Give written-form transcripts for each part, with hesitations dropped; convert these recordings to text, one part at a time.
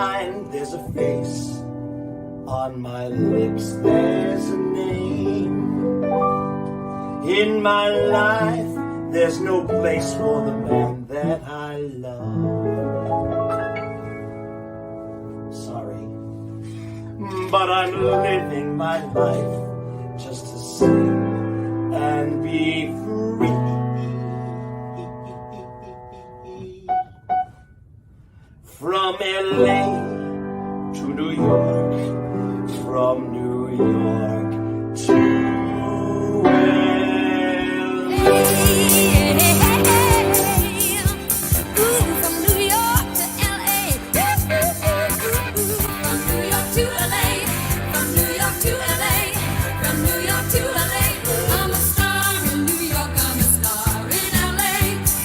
mind, there's a face. On my lips, there's a name. In my life, there's no place for the man that I love. Sorry, but I'm living my life just to sing and be free. From LA to New York, from New York to LA. From New York to LA. From New York to LA. From New York to LA. From New York to LA. I'm a star in New York. I'm a star in LA.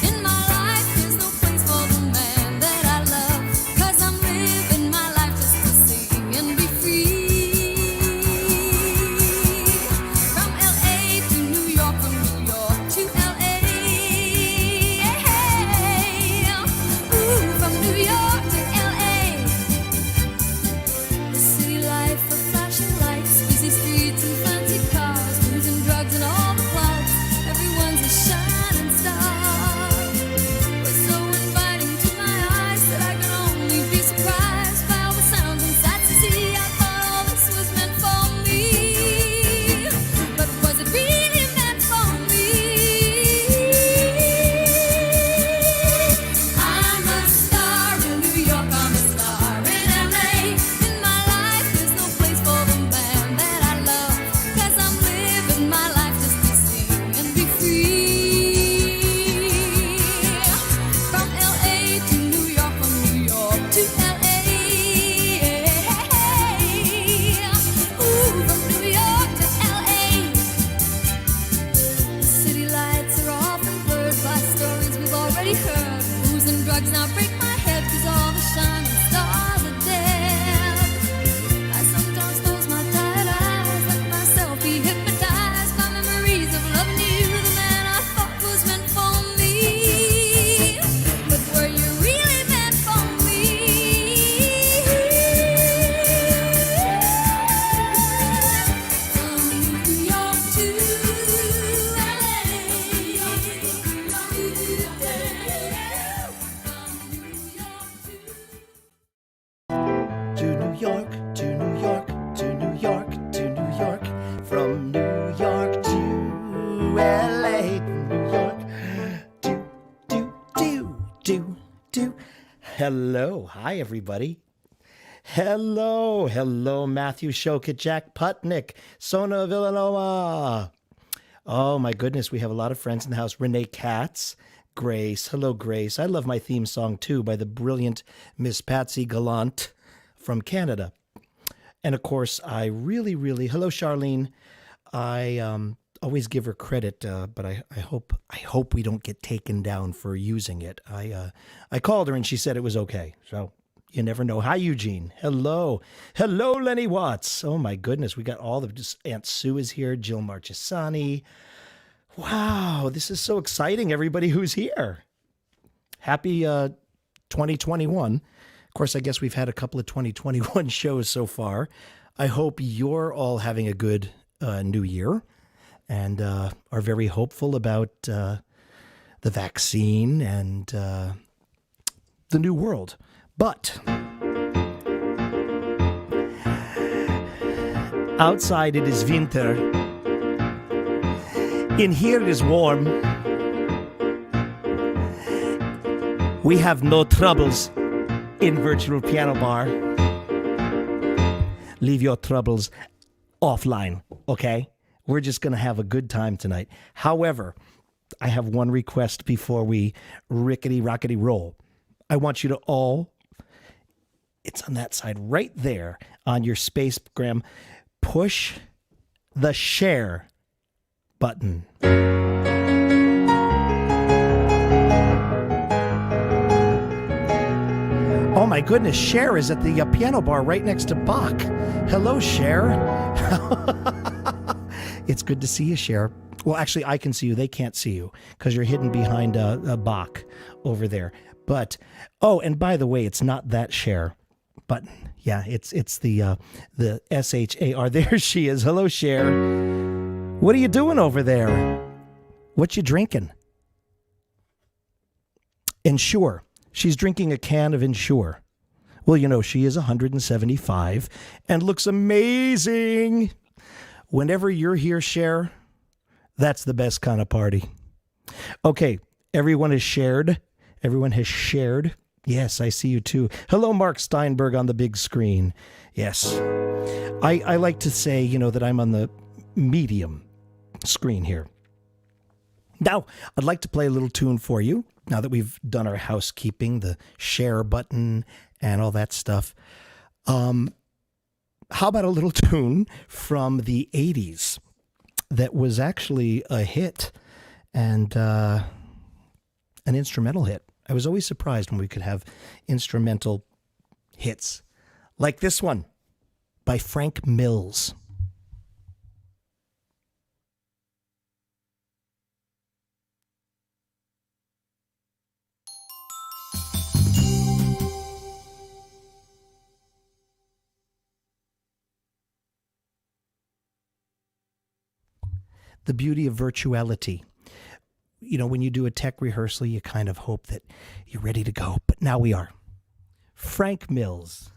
In my life, there's no place for the man that I love. 'Cause I'm living my life just to sing and be free. From LA to New York, from New York to LA. Ooh, from New York to LA. The city life of flashing lights, busy streets and fancy cars, booze and drugs and all the clubs. Everyone's a shining star. We're so inviting to my eyes that I can only be surprised by all the sounds and sights to see. I thought all this was meant for me, but was it really meant for me? I'm a star in New York, I'm a star in LA. In my life, there's no place for the man that I love. 'Cause I'm living my life just to sing and be free. From LA to New York, from New York to LA. Ooh, from New York to LA. The city lights are often blurred by stories we've already heard. Booze and drugs now break my head 'cause all the shining stars are dead. I sometimes close my tired eyes, let myself be hypnotized by memories of loving you, the man I thought was meant for me. But were you really meant for me? From New York to LA. To New York, to New York, to New York, to New York, from New York to LA, New York, do. Hello, hi everybody. Hello, Matthew Shoka, Jack Putnick, Sona Villanova. Oh my goodness, we have a lot of friends in the house. Renee Katz, Grace. Hello, Grace. I love my theme song too by the brilliant Miss Patsy Gallant from Canada. And of course, I really, hello, Charlene. I always give her credit, but I hope we don't get taken down for using it. I called her and she said it was okay. So you never know. Hi, Eugene. Hello, Lenny Watts. Oh my goodness, we got all the Aunt Sue is here. Jill Marchesani. Wow, this is so exciting. Everybody who's here. Happy 2021. Of course, I guess we've had a couple of 2021 shows so far. I hope you're all having a good new year and are very hopeful about the vaccine and the new world. But outside it is winter. In here it is warm. We have no troubles in Virtual Piano Bar. Leave your troubles offline, okay? We're just going to have a good time tonight. However, I have one request before we rickety-rockety roll. I want you to all, it's on that side right there on your Spacegram, push the share button. Oh my goodness, Cher is at the piano bar right next to Bach. Hello, Cher. It's good to see you, Cher. Well, actually, I can see you. They can't see you because you're hidden behind a Bach over there. But, oh, and by the way, it's not that Cher. button. Yeah, it's the SHAR. There she is. Hello, Cher. What are you doing over there? What you drinking? Ensure. She's drinking a can of Ensure. Well, you know, she is 175 and looks amazing. Whenever you're here, Cher, that's the best kind of party. Okay, everyone has shared. Everyone has shared. Yes, I see you too. Hello, Mark Steinberg on the big screen. Yes. I like to say, you know, that I'm on the medium screen here. Now, I'd like to play a little tune for you, now that we've done our housekeeping, the share button and all that stuff. How about a little tune from the 80s that was actually a hit and an instrumental hit? I was always surprised when we could have instrumental hits like this one by Frank Mills. The beauty of virtuality. You know, when you do a tech rehearsal, you kind of hope that you're ready to go. But now we are. Frank Mills.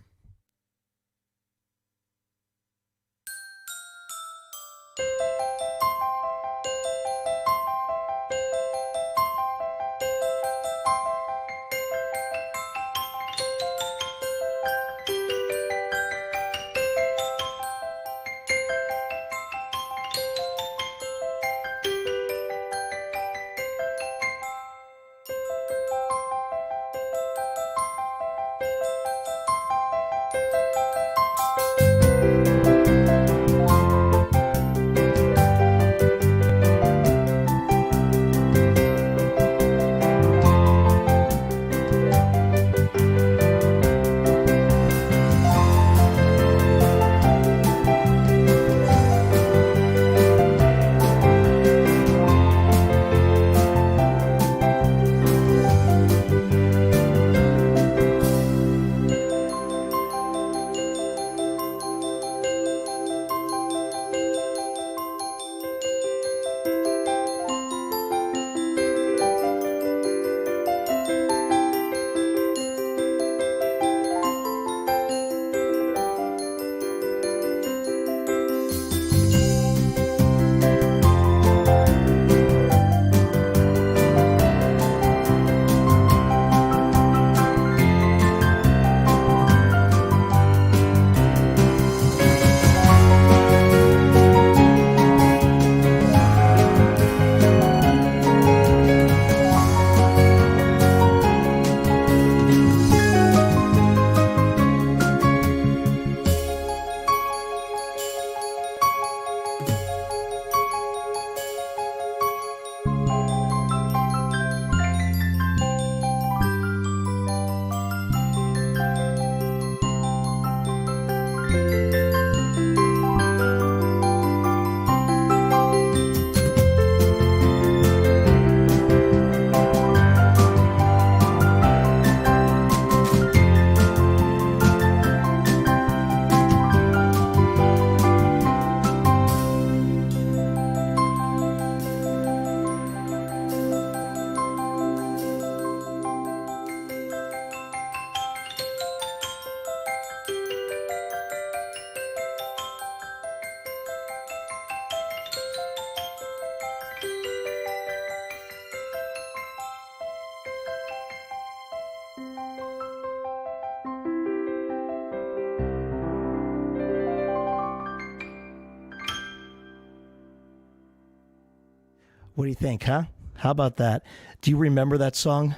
What do you think, huh? How about that? Do you remember that song?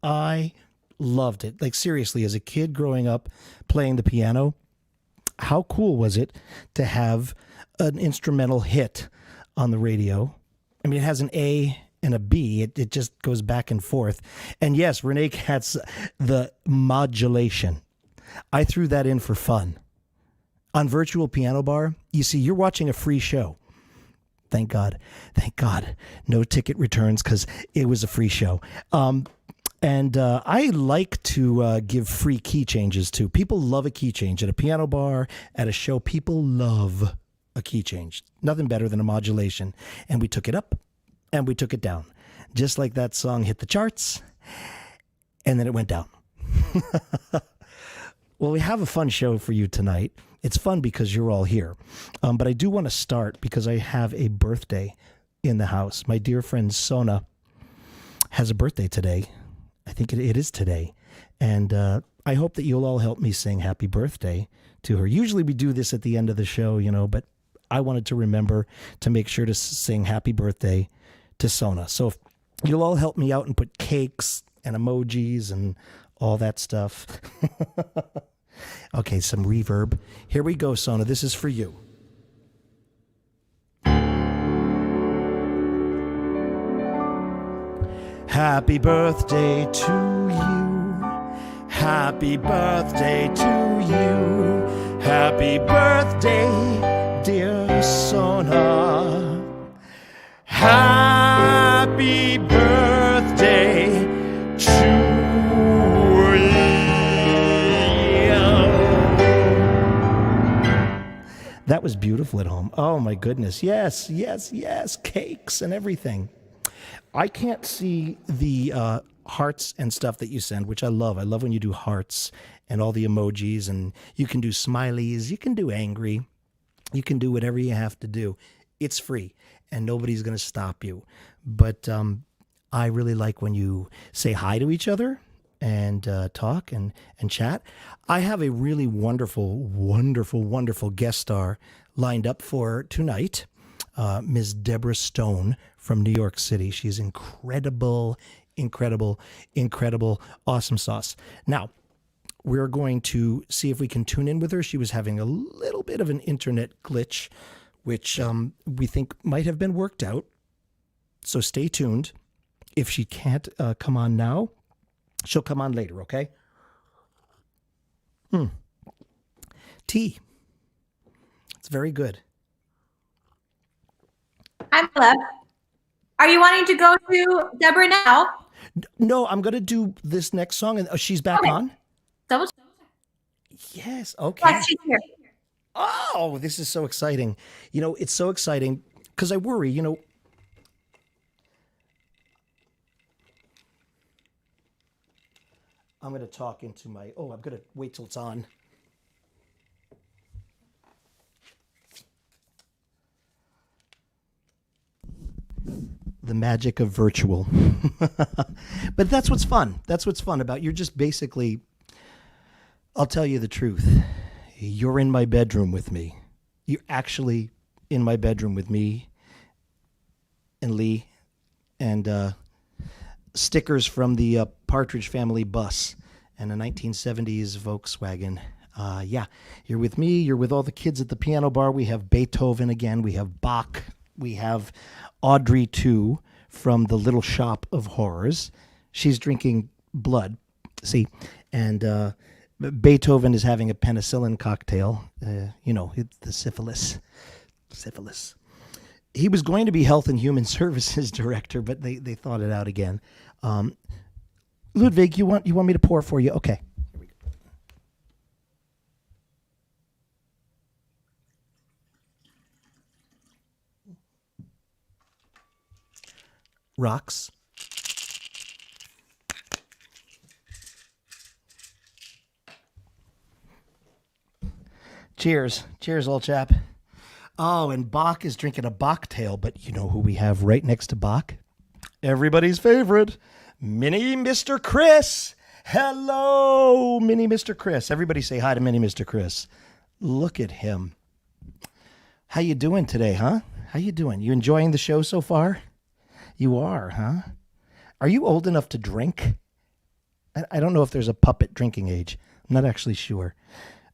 I loved it. Like, seriously, as a kid growing up playing the piano, how cool was it to have an instrumental hit on the radio? I mean, it has an A and a B. It just goes back and forth. And yes, Renee Katz, the modulation. I threw that in for fun. On Virtual Piano Bar, you see, you're watching a free show. Thank God. Thank God. No ticket returns because it was a free show. And I like to give free key changes too. People love a key change at a piano bar, at a show. People love a key change. Nothing better than a modulation. And we took it up and we took it down. Just like that song hit the charts and then it went down. Well, we have a fun show for you tonight. It's fun because you're all here. But I do want to start because I have a birthday in the house. My dear friend Sona has a birthday today. I think it is today. And I hope that you'll all help me sing happy birthday to her. Usually we do this at the end of the show, but I wanted to remember to make sure to sing happy birthday to Sona. So if you'll all help me out and put cakes and emojis and all that stuff. Okay, some reverb. Here we go, Sona. This is for you. Happy birthday to you. Happy birthday to you. Happy birthday, dear Sona. Happy birthday to you. That was beautiful at home. Oh my goodness. Yes, yes, yes. Cakes and everything. I can't see the hearts and stuff that you send, which I love. I love when you do hearts and all the emojis, and you can do smileys, you can do angry, you can do whatever you have to do. It's free, and nobody's going to stop you. But I really like when you say hi to each other and talk and chat. I have a really wonderful, wonderful, wonderful guest star lined up for tonight. Ms. Deborah Stone from New York City. She's incredible, incredible, incredible, awesome sauce. Now, we're going to see if we can tune in with her. She was having a little bit of an internet glitch, which we think might have been worked out. So stay tuned. If she can't come on now, she'll come on later, okay? Tea. It's very good. I'm left. Are you wanting to go to Deborah now? No, I'm going to do this next song, and she's back on? Double check. Yes, okay. Yes, she's here. Oh, this is so exciting. It's so exciting because I worry, I'm going to talk into I'm going to wait till it's on. The magic of virtual. But that's what's fun. That's what's fun about you're just basically, I'll tell you the truth. You're in my bedroom with me. You're actually in my bedroom with me and Lee and stickers from the Partridge Family bus and a 1970s Volkswagen. Yeah, you're with me. You're with all the kids at the piano bar. We have Beethoven again. We have Bach. We have Audrey, too, from the Little Shop of Horrors. She's drinking blood, see, and Beethoven is having a penicillin cocktail, the syphilis. He was going to be Health and Human Services Director, but they thought it out again. Ludwig, you want me to pour for you? Okay. Here we go. Rocks. Cheers. Cheers, old chap. Oh, and Bach is drinking a Bachtail, but you know who we have right next to Bach? Everybody's favorite, Mini Mr. Chris. Hello, Mini Mr. Chris. Everybody say hi to Mini Mr. Chris. Look at him. How you doing today, huh? How you doing? You enjoying the show so far? You are, huh? Are you old enough to drink? I don't know if there's a puppet drinking age. I'm not actually sure.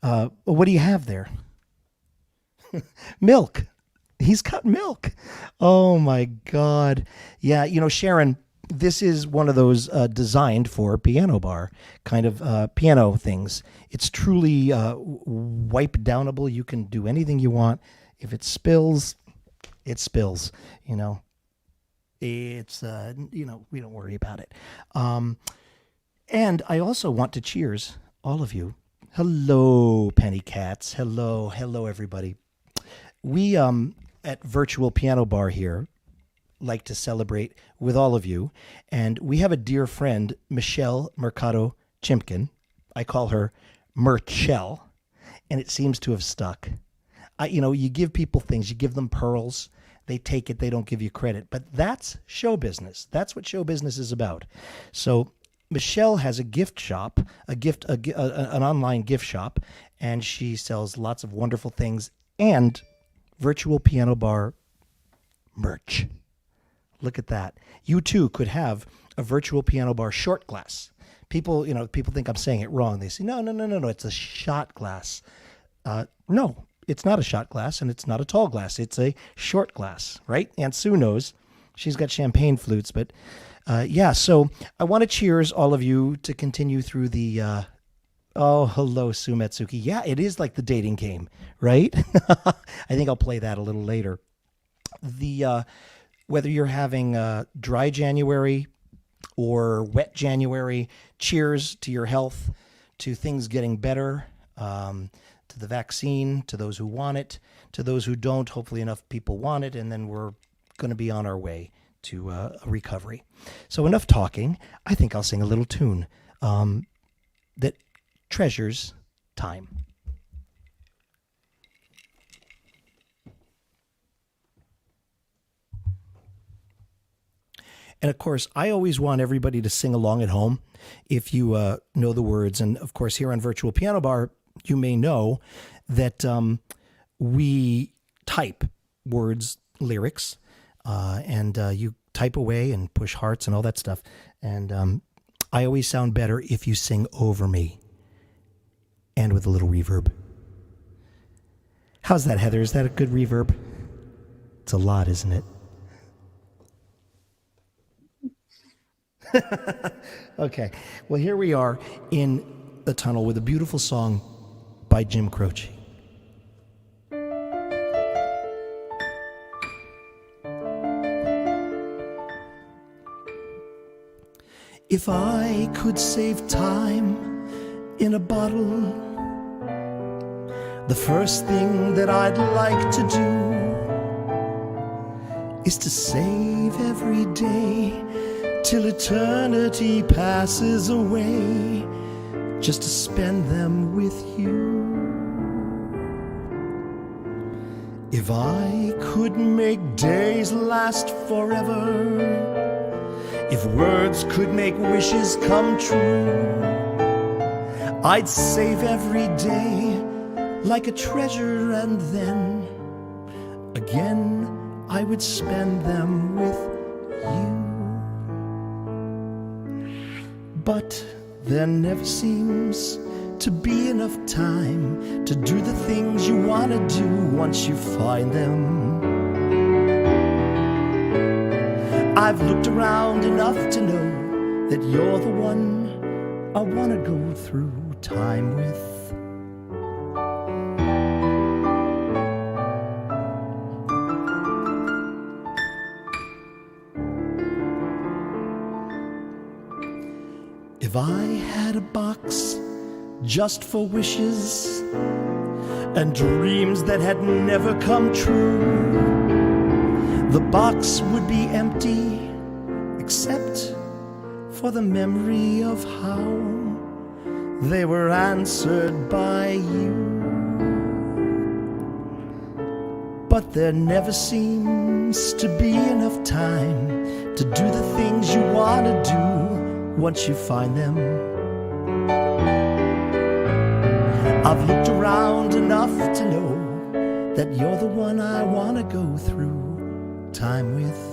What do you have there? Milk. He's got milk. Oh, my God. Yeah, Sharon, this is one of those designed for piano bar kind of piano things. It's truly wipe downable. You can do anything you want. If it spills, it spills, It's, we don't worry about it. And I also want to cheers all of you. Hello, Penny Cats. Hello, everybody. We at Virtual Piano Bar here like to celebrate with all of you, and we have a dear friend, Michelle Mercado Chimkin. I call her Merchelle, and it seems to have stuck. You give people things, you give them pearls, they take it, they don't give you credit, but that's show business. That's what show business is about. So Michelle has a gift shop, an online gift shop, and she sells lots of wonderful things and Virtual Piano Bar merch. Look at that. You too could have a Virtual Piano Bar short glass. People think I'm saying it wrong. They say, no, it's a shot glass. No, it's not a shot glass, and it's not a tall glass. It's a short glass, right? Aunt Sue knows. She's got champagne flutes, but so I want to cheers all of you to continue through the, hello, Sue Metsuki. Yeah, it is like the dating game, right? I think I'll play that a little later. Whether you're having dry January or wet January, cheers to your health, to things getting better, to the vaccine, to those who want it, to those who don't. Hopefully enough people want it, and then we're going to be on our way to a recovery. So enough talking. I think I'll sing a little tune that treasures time. And of course, I always want everybody to sing along at home if you know the words. And of course, here on Virtual Piano Bar, you may know that we type words, lyrics, and you type away and push hearts and all that stuff. And I always sound better if you sing over me and with a little reverb. How's that, Heather? Is that a good reverb? It's a lot, isn't it? Okay, well, here we are in the tunnel with a beautiful song by Jim Croce. If I could save time in a bottle, the first thing that I'd like to do is to save every day till eternity passes away, just to spend them with you. If I could make days last forever, if words could make wishes come true, I'd save every day like a treasure, and then again I would spend them with you. But there never seems to be enough time to do the things you want to do once you find them. I've looked around enough to know that you're the one I want to go through time with. If I had a box just for wishes and dreams that had never come true, the box would be empty except for the memory of how they were answered by you. But there never seems to be enough time to do the things you want to do once you find them. I've looked around enough to know that you're the one I want to go through time with.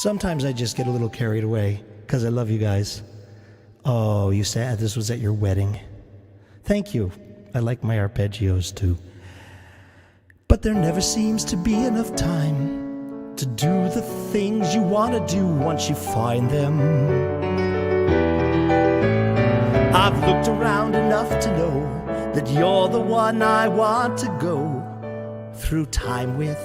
Sometimes I just get a little carried away because I love you guys. Oh, you said this was at your wedding. Thank you. I like my arpeggios too. But there never seems to be enough time to do the things you want to do once you find them. I've looked around enough to know that you're the one I want to go through time with.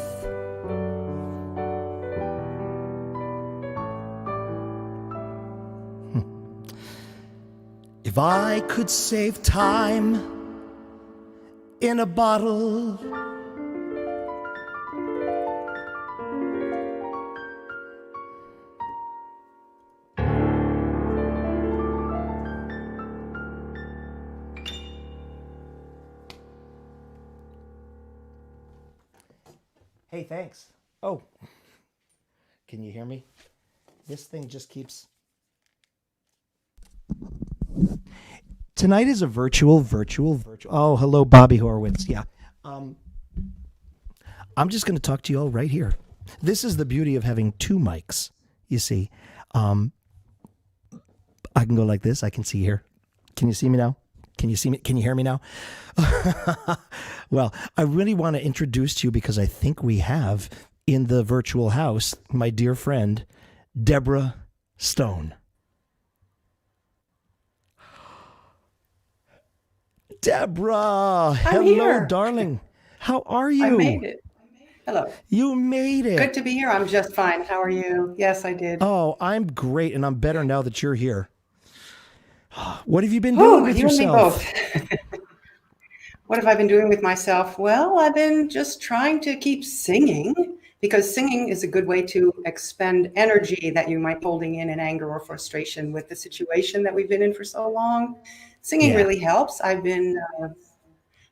If I could save time in a bottle, hey, thanks. Oh, can you hear me? This thing just keeps... Tonight is a virtual. Oh, hello, Bobby Horowitz. Yeah. I'm just going to talk to you all right here. This is the beauty of having two mics, you see. I can go like this. I can see here. Can you see me now? Can you see me? Can you hear me now? Well, I really want to introduce to you, because I think we have in the virtual house my dear friend, Deborah Stone. Deborah, hello, here. darling. How are you? I made it. Hello. You made it. Good to be here. I'm just fine. How are you? Yes, I did. Oh, I'm great, and I'm better now that you're here. What have you been doing with you yourself? and me both. What have I been doing with myself? Well, I've been just trying to keep singing, because singing is a good way to expend energy that you might be holding in anger or frustration with the situation that we've been in for so long. Singing really helps. I've been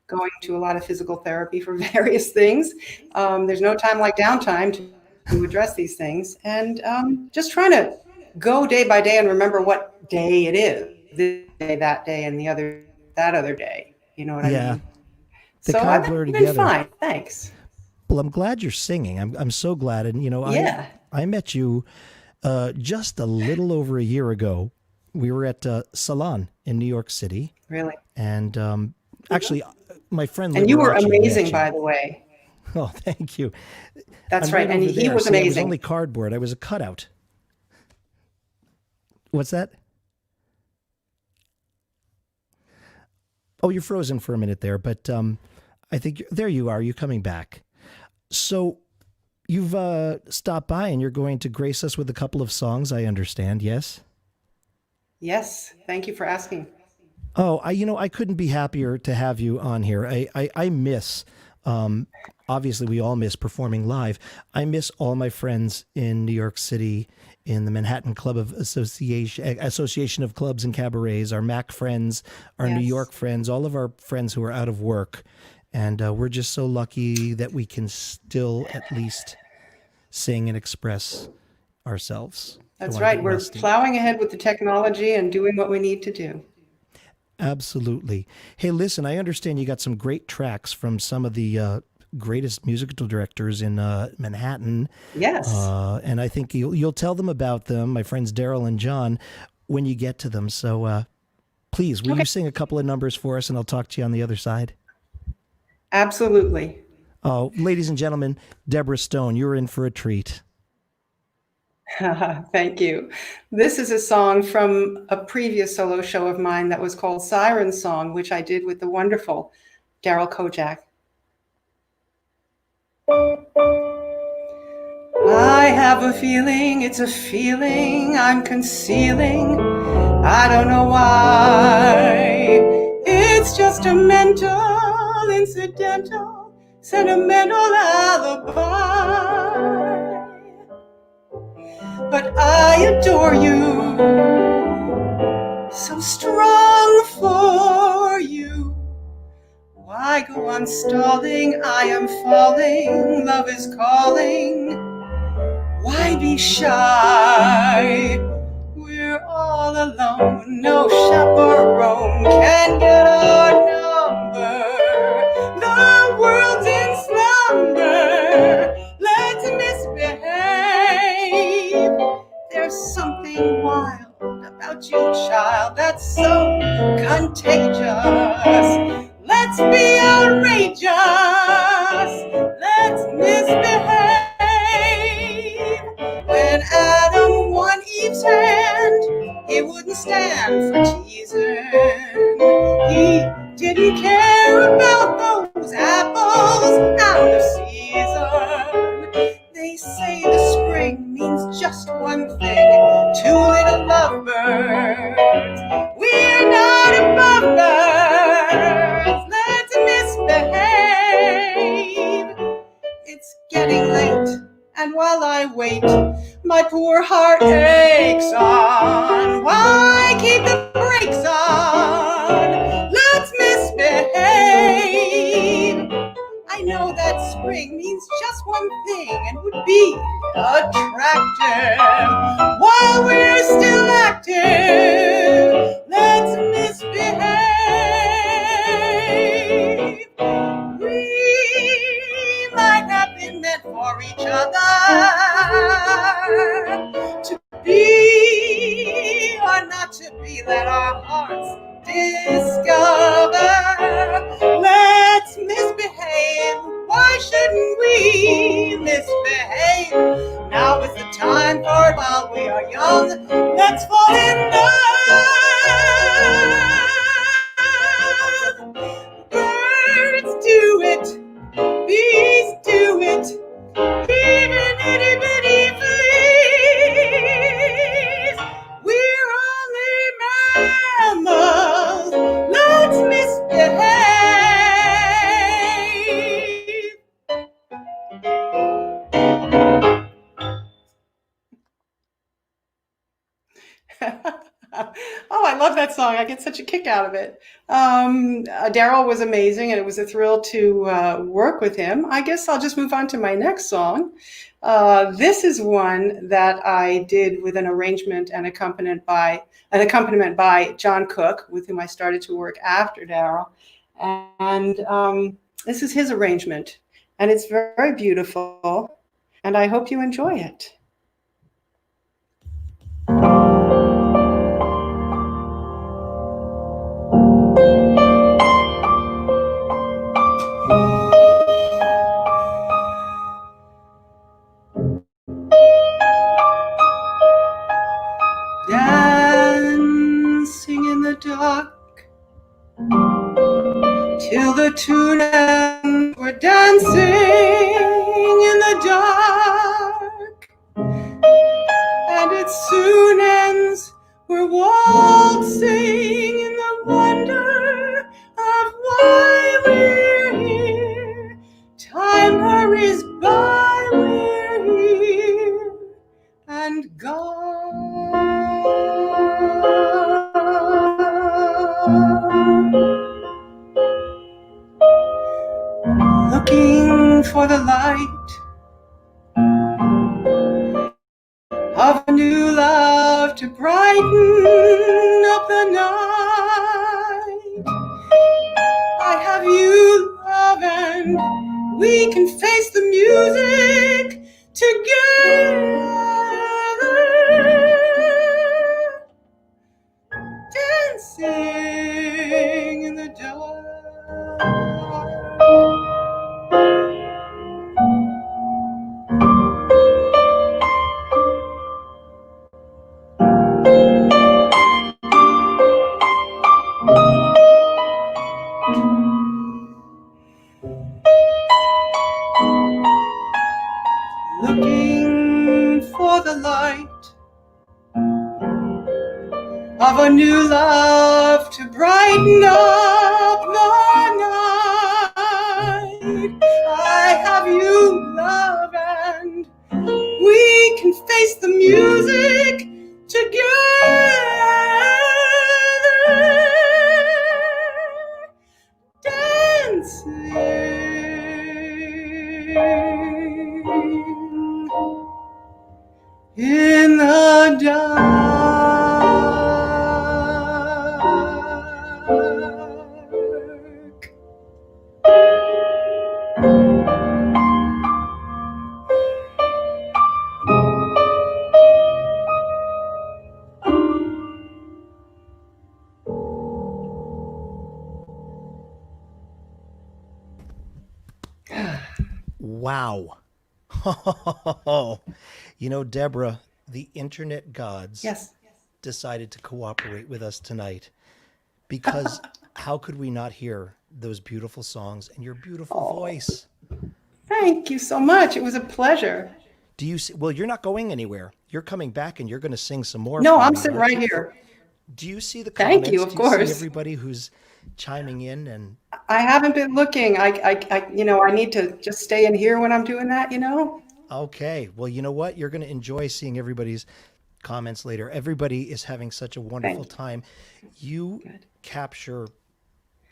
going to a lot of physical therapy for various things. There's no time like downtime to address these things. And just trying to go day by day and remember what day it is. This day, that day, and that other day. You know what I mean? They so kind I've of blur been together. fine. Thanks. Well, I'm glad you're singing. I'm so glad. And, you know, I met you just a little over a year ago. We were at Salon in New York City. Really? And actually, my friend... And you were Liberace amazing, by the way. Oh, thank you. That's I'm right. And over he there. was See, I was amazing. only cardboard. I was a cutout. What's that? Oh, you're frozen for a minute there, but I think there you are. You're coming back. So you've stopped by, and you're going to grace us with a couple of songs, I understand, yes? Yes. Thank you for asking. Oh, I couldn't be happier to have you on here. I miss, obviously we all miss performing live. I miss all my friends in New York City, in the Manhattan Club of Association of Clubs and Cabarets, our MAC friends, our New York friends, all of our friends who are out of work. And we're just so lucky that we can still at least sing and express ourselves. That's right. We're plowing ahead with the technology and doing what we need to do. Absolutely. Hey, listen, I understand you got some great tracks from some of the greatest musical directors in Manhattan. Yes. And I think you'll tell them about them, my friends Daryl and John, when you get to them. So please, will you sing a couple of numbers for us, and I'll talk to you on the other side? Absolutely. Oh, ladies and gentlemen, Deborah Stone, you're in for a treat. Thank you. This is a song from a previous solo show of mine that was called Siren Song, which I did with the wonderful Daryl Kojak. I have a feeling, it's a feeling I'm concealing. I don't know why. It's just a mental, incidental, sentimental alibi. But I adore you, so strong for you. Why go on stalling? I am falling, love is calling. Why be shy? We're all alone, no chaperone can get our number. The world's in slumber, let's misbehave. stand for teasing. He didn't care about those apples out of season. They say the spring means just one thing, two little lovebirds. We're not above birds, let's misbehave. It's getting late, and while I wait, my poor heart aches on. Why keep the brakes on? Let's misbehave. I know that spring means just one thing and would be attractive. While we're still active, let's misbehave. We might have been meant for each other, to be or not to be, let our hearts discover. Let's misbehave. Why shouldn't we misbehave? Now is the time, for while we are young, let's fall in love. Birds do it, bees do it, even itty bitty fleas. We're only mammals. Let's misbehave. Oh, I love that song. I get such a kick out of it. Daryl was amazing, and it was a thrill to work with him. I guess I'll just move on to my next song. This is one that I did with an arrangement and accompaniment by John Cook, with whom I started to work after Daryl. And this is his arrangement, and it's very beautiful, and I hope you enjoy it. Dancing in the dark till the tune ends. We're dancing in the dark, and it soon ends. We're waltzing in the wonder of why we're here. Time hurries by, we're here and gone. Looking for the light of a new love to brighten up the night. I have you, love, and we can face the music together. Dancing in the dark. Looking for the light of a new love to brighten up the night. I have you, love, and we can face the music together. Dancing in the dark. Wow. You know, Deborah, the internet gods Yes. decided to cooperate with us tonight because how could we not hear those beautiful songs and your beautiful voice? Thank you so much. It was a pleasure. Do you see, well, you're not going anywhere. You're coming back and you're going to sing some more. No, for I'm me, sitting aren't right you? here. Do you see the Thank comments? you, of Do course. see everybody who's chiming in and I haven't been looking. I need to just stay in here when I'm doing that, okay. Well, you know what? You're going to enjoy seeing everybody's comments later. Everybody is having such a wonderful time. You capture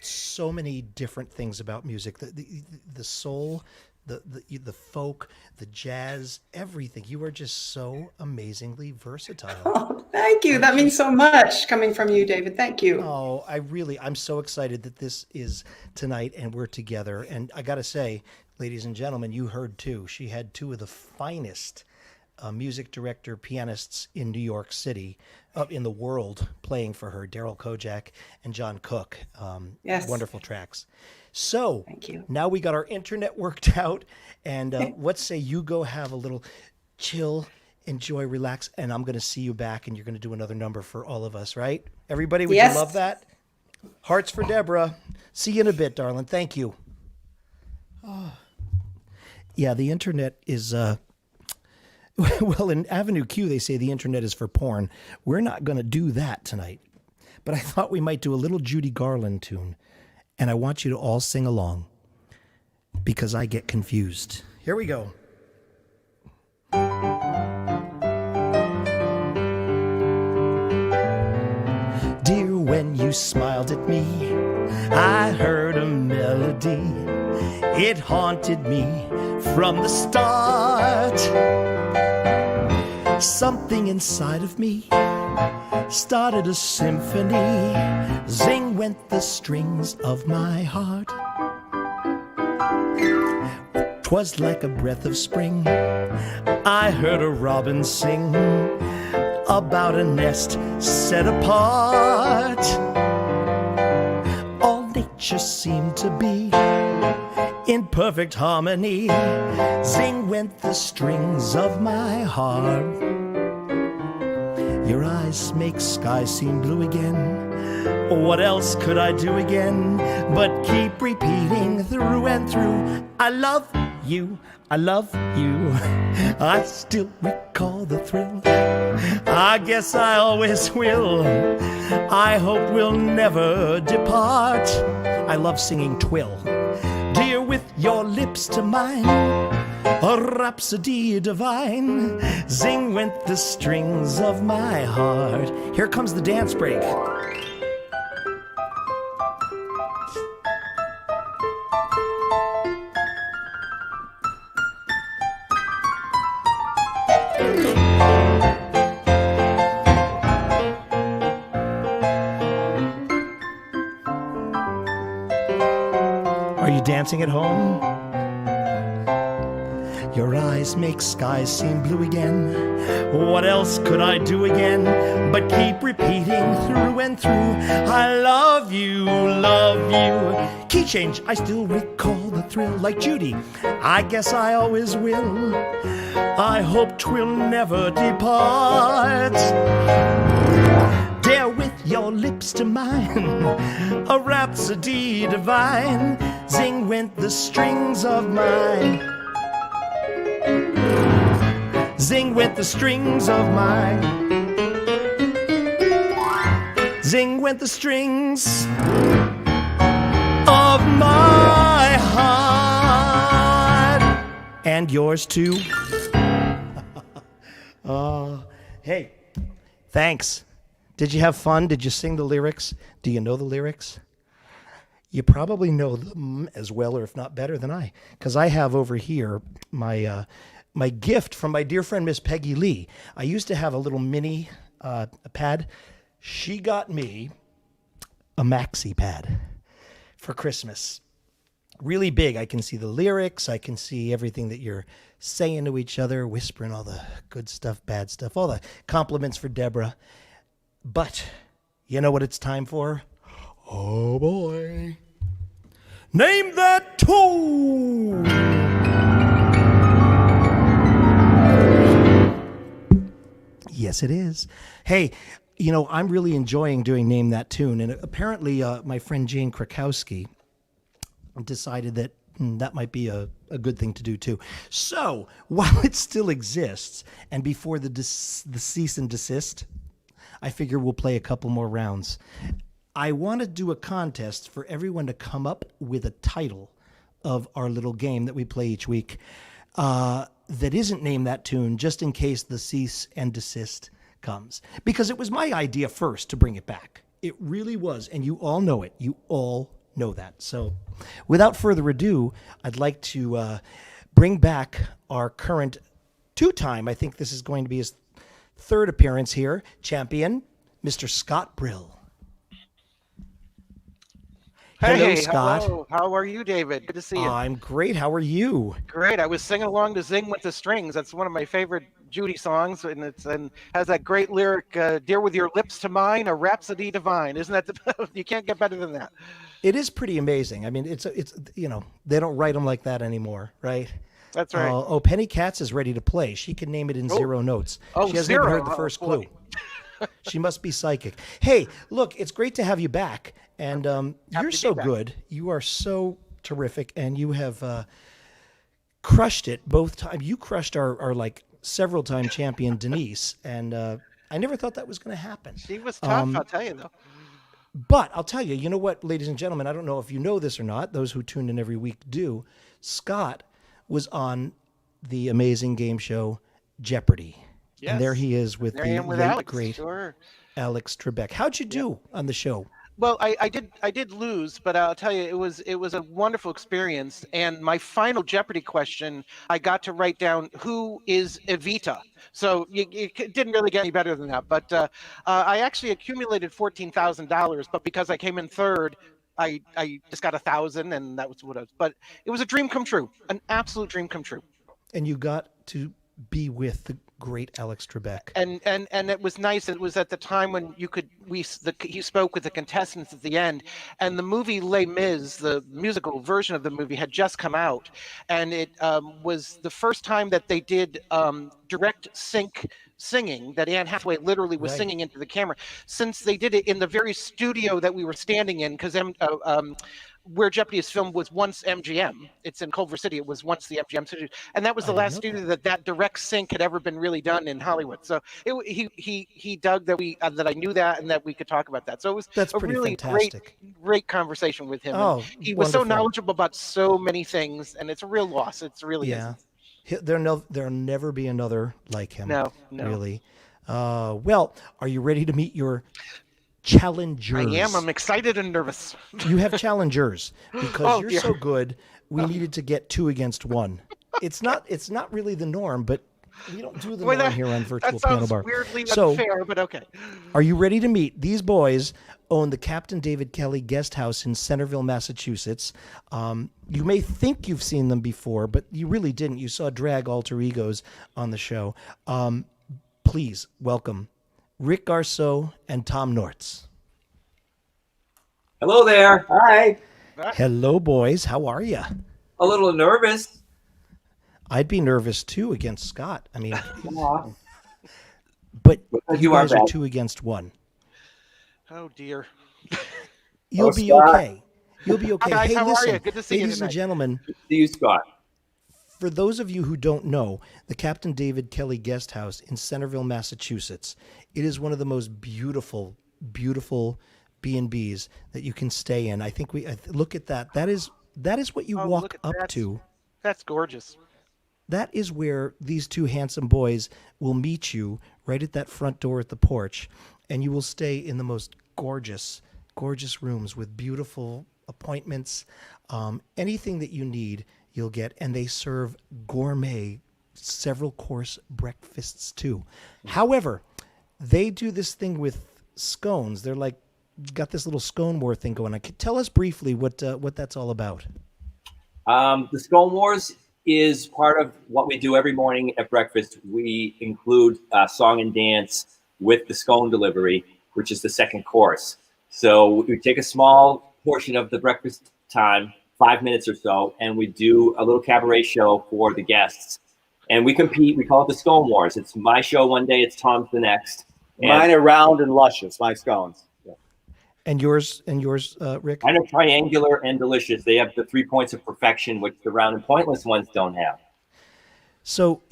so many different things about music. The soul, the folk, the jazz, everything. You are just so amazingly versatile. Oh, thank you. That means so much coming from you, David. Thank you. Oh, I'm so excited that this is tonight and we're together. And I got to say, ladies and gentlemen, you heard too. She had two of the finest music director pianists in New York City, in the world, playing for her, Daryl Kojak and John Cook. Yes. Wonderful tracks. So Thank you. now we got our internet worked out, and let's say you go have a little chill, enjoy, relax, and I'm going to see you back, and you're going to do another number for all of us, right? Everybody, would Yes. you love that? Hearts for Deborah. See you in a bit, darling. Thank you. Oh. Yeah, the internet is... Well, in Avenue Q, they say the internet is for porn. We're not going to do that tonight. But I thought we might do a little Judy Garland tune. And I want you to all sing along because I get confused. Here we go. Dear, when you smiled at me, I heard a melody. It haunted me from the start. Something inside of me started a symphony. Zing went the strings of my heart. 'Twas like a breath of spring. I heard a robin sing about a nest set apart. All nature seemed to be in perfect harmony. Zing went the strings of my heart. Your eyes make sky seem blue again. What else could I do again but keep repeating through and through? I love you, I love you. I still recall the thrill. I guess I always will. I hope we'll never depart. I love singing Twill. Dear, with your lips to mine, a rhapsody divine. Zing went the strings of my heart. Here comes the dance break. Are you dancing at home? Your eyes make skies seem blue again. What else could I do again but keep repeating through and through? I love you, love you. Key change, I still recall the thrill. Like Judy, I guess I always will. I hope 'twill never depart. Dare with your lips to mine, a rhapsody divine. Zing went the strings of my... Zing went the strings of my... Zing went the strings of my heart. And yours too. Hey, thanks. Did you have fun? Did you sing the lyrics? Do you know the lyrics? You probably know them as well, or if not better than I, because I have over here my my gift from my dear friend Miss Peggy Lee. I used to have a little mini pad. She got me a maxi pad for Christmas. Really big. I can see the lyrics. I can see everything that you're saying to each other, whispering all the good stuff, bad stuff, all the compliments for Deborah. But you know what it's time for? Oh boy. Name that tune. Yes, it is. Hey, I'm really enjoying doing Name That Tune. And apparently my friend Jane Krakowski decided that that might be a good thing to do too. So while it still exists, and before the cease and desist, I figure we'll play a couple more rounds. I want to do a contest for everyone to come up with a title of our little game that we play each week that isn't Name That Tune, just in case the cease and desist comes. Because it was my idea first to bring it back. It really was, and you all know it. You all know that. So without further ado, I'd like to bring back our current two-time, I think this is going to be his third appearance here, champion, Mr. Scott Brill. Hey, Hello, Scott. hello. How are you, David? Good to see you. I'm great. How are you? Great. I was singing along to "Zing with the Strings." That's one of my favorite Judy songs, and has that great lyric, "Dear with your lips to mine, a rhapsody divine." Isn't that you can't get better than that? It is pretty amazing. I mean, it's they don't write them like that anymore, right? That's right. Penny Katz is ready to play. She can name it in 0 notes. Oh, she hasn't zero. even heard the first clue. She must be psychic. Hey, look, it's great to have you back. And you're so good. You are so terrific. And you have crushed it both times. You crushed our like several-time champion, Denise. And I never thought that was going to happen. She was tough, I'll tell you, though. But I'll tell you, you know what, ladies and gentlemen, I don't know if you know this or not. Those who tune in every week do. Scott was on the amazing game show Jeopardy. Yes. And there he is with There I am with late, Alex. great Sure. Alex Trebek. How'd you do on the show? Well, I did lose, but I'll tell you, it was a wonderful experience. And my final Jeopardy question, I got to write down who is Evita. So it didn't really get any better than that. But I actually accumulated $14,000, but because I came in third, I just got 1,000, and that was what I was. But it was a dream come true, an absolute dream come true. And you got to be with the great Alex Trebek. And it was nice. It was at the time when he spoke with the contestants at the end, and the movie Les Mis, the musical version of the movie, had just come out, and it was the first time that they did direct sync singing, that Anne Hathaway literally was singing into the camera, since they did it in the very studio that we were standing in, because where Jeopardy is filmed was once MGM. It's in Culver City. It was once the MGM studio, and that was the last studio that direct sync had ever been really done in Hollywood. So he dug that I knew that, and that we could talk about that. So it was a really great conversation with him. Oh, he was so knowledgeable about so many things, and it's a real loss. It's really There'll never be another like him. No. Really. Well, are you ready to meet your challengers? I am. I'm excited and nervous. You have challengers because you're so good. We needed to get 2 against 1. It's not really the norm, but we don't do the norm here on Virtual Piano Bar. Weirdly unfair, but okay. Are you ready to meet? These boys own the Captain David Kelly Guest House in Centerville, Massachusetts. You may think you've seen them before, but you really didn't. You saw drag alter egos on the show. Please welcome Rick Garceau and Tom Nortz. Hello there. Hi. Hello, boys. How are you? A little nervous. I'd be nervous too against Scott. I mean, but you guys are 2 against 1. Oh dear. You'll be okay. You'll be okay. Hi, hey, how listen, are you? Good to see you ladies and tonight. gentlemen. Good to see you, Scott. For those of you who don't know, the Captain David Kelly Guest House in Centerville, Massachusetts, it is one of the most beautiful, beautiful B&Bs that you can stay in. I think look at that. That is what you walk up to. That's gorgeous. That is where these 2 handsome boys will meet you, right at that front door at the porch, and you will stay in the most gorgeous, gorgeous rooms with beautiful appointments. Anything that you need, you'll get, and they serve gourmet several course breakfasts too. However, they do this thing with scones. They're like got this little scone war thing going on. Tell us briefly what that's all about. The Scone Wars is part of what we do every morning at breakfast. We include song and dance with the scone delivery, which is the second course. So we take a small portion of the breakfast time, 5 minutes or so, and we do a little cabaret show for the guests. And we compete. We call it the Scone Wars. It's my show one day, it's Tom's the next. Mine are round and luscious, my scones. Yeah. And yours, Rick? Mine are triangular and delicious. They have the 3 points of perfection, which the round and pointless ones don't have. So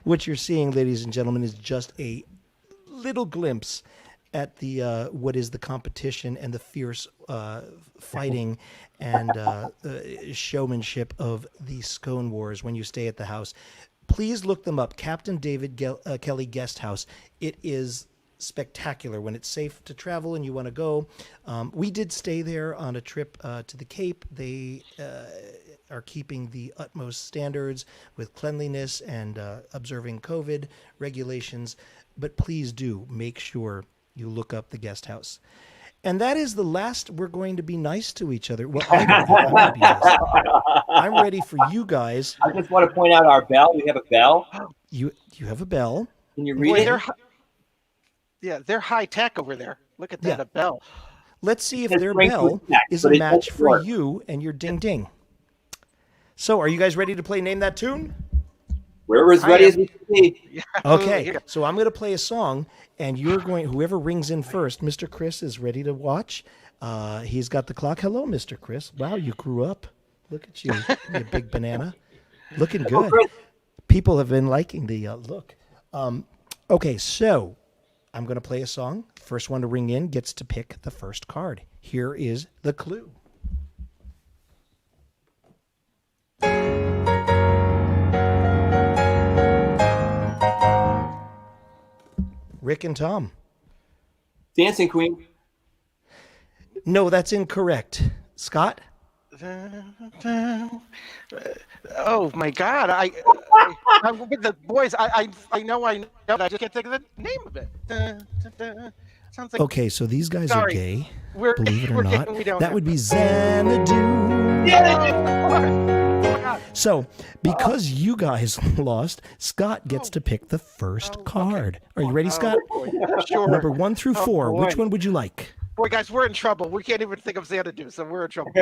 what you're seeing, ladies and gentlemen, is just a little glimpse at the what is the competition and the fierce fighting and showmanship of the Scone Wars when you stay at the house. Please look them up. Captain David Kelly Guest House. It is spectacular when it's safe to travel and you want to go. We did stay there on a trip to the Cape. They are keeping the utmost standards with cleanliness and observing COVID regulations. But please do make sure you look up the guest house. And that is the last we're going to be nice to each other. Well, I'm ready for you guys. I just want to point out our bell. We have a bell. You have a bell. Can you read it? They're high tech over there. Look at that, Yeah. a bell. Let's see if It's their strength bell with neck, is but a it match doesn't for work. you and your ding ding. So are you guys ready to play Name That Tune? We're as ready as we can be. Yeah, Okay, here. so I'm going to play a song, and whoever rings in first, Mr. Chris is ready to watch. He's got the clock. Hello, Mr. Chris. Wow, you grew up. Look at you, you big banana. Looking good. People have been liking the look. Okay, so I'm going to play a song. First one to ring in gets to pick the first card. Here is the clue. Rick and Tom. Dancing Queen. No, that's incorrect. Scott? Oh my God! I with the boys. I know. I just can't think of the name of it. Sounds like. Okay, so these guys Sorry. are gay. We're- Believe it or we're not. gay, we don't That know. would be Xanadu. So, because you guys lost, Scott gets to pick the first card. Are you ready, Scott? Sure. Number 1 through 4. boy. Which one would you like? Boy, guys, we're in trouble. We can't even think of Xanadu, so we're in trouble.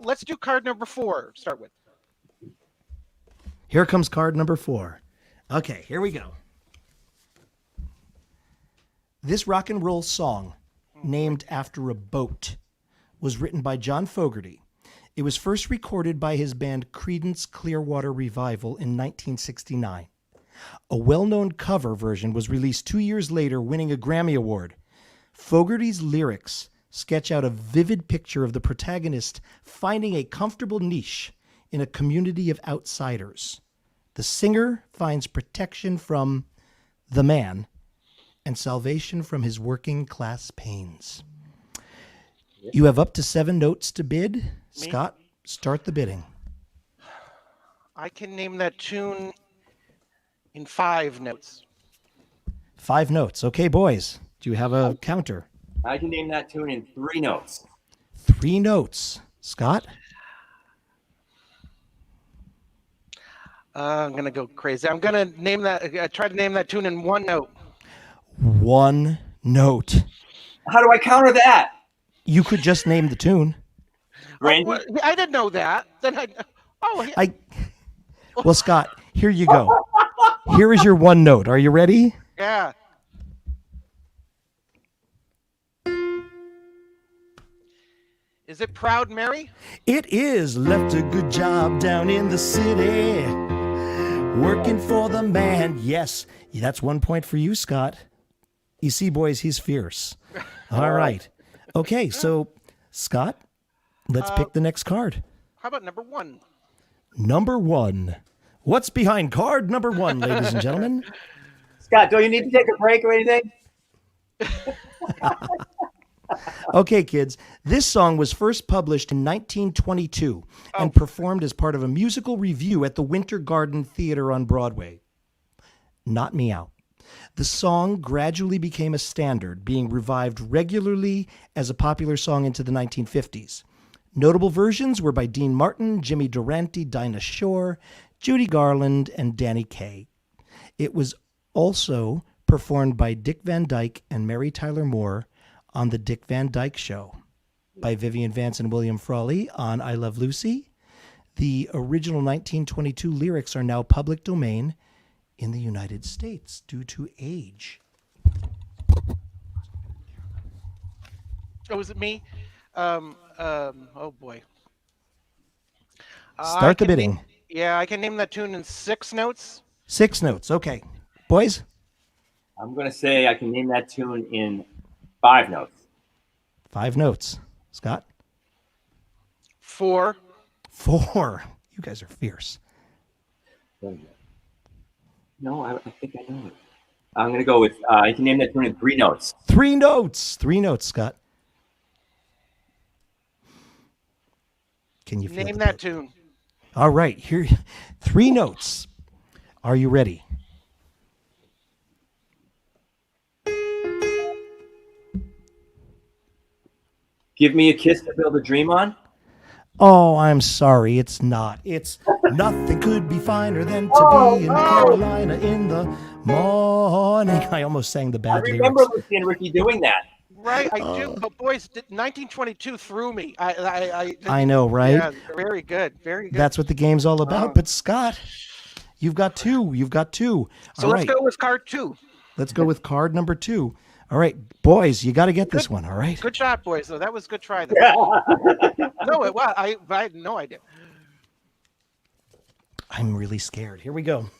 Let's do card number 4. Start with. Here comes card number 4. Okay, here we go. This rock and roll song, named after a boat, was written by John Fogerty. It was first recorded by his band Creedence Clearwater Revival in 1969. A well-known cover version was released 2 years later, winning a Grammy Award. Fogerty's lyrics sketch out a vivid picture of the protagonist finding a comfortable niche in a community of outsiders. The singer finds protection from the man and salvation from his working class pains. You have up to 7 notes to bid. Scott, start the bidding. I can name that tune in 5 notes. 5 notes. Okay, boys. Do you have a counter? I can name that tune in 3 notes. 3 notes. Scott? I'm gonna go crazy. I'm gonna name that. Try to name that tune in 1 note. 1 note. How do I counter that? You could just name the tune. Randy? Well, I didn't know that. Then Well, Scott, here you go. Here is your 1 note. Are you ready? yeah. Is it Proud Mary? It is. Left a good job down in the city, working for the man. Yes, that's 1 point for you, Scott. You see, boys, he's fierce. All right. Okay, so, Scott, let's pick the next card. How about number 1? Number 1. What's behind card number 1, ladies and gentlemen? Scott, do you need to take a break or anything? Okay, kids, this song was first published in 1922 and performed as part of a musical revue at the Winter Garden Theater on Broadway. Not me out. The song gradually became a standard, being revived regularly as a popular song into the 1950s. Notable versions were by Dean Martin, Jimmy Durante, Dinah Shore, Judy Garland, and Danny Kaye. It was also performed by Dick Van Dyke and Mary Tyler Moore on The Dick Van Dyke Show, by Vivian Vance and William Frawley on I Love Lucy. The original 1922 lyrics are now public domain in the United States due to age? Oh, was it me? Oh boy. I Start the can name. bidding. Yeah, I can name that tune in 6 notes. 6 notes. Okay. Boys? I'm going to say I can name that tune in 5 notes. 5 notes. Scott? 4. 4. You guys are fierce. No, I think I know it. I'm going to go with, I can name that tune in 3 notes. 3 notes. 3 notes, Scott. Can you feel Name the that beat? tune. All right. Here, 3 notes. Are you ready? Give me a kiss to build a dream on. Oh, I'm sorry. It's not. It's nothing could be finer than to be in Carolina in the morning. I almost sang the I bad remember lyrics. Lucy and Ricky doing that. Right, I do. But boys, 1922 threw me. I know, right? Yeah, very good. Very good. That's what the game's all about. But Scott, you've got 2. You've got 2. So All let's right. go with card 2. Let's go with card number 2. All right, boys, you got to get this one. All right. Good job, boys. Though that was a good try. Though. No, it was. I had no idea. I'm really scared. Here we go.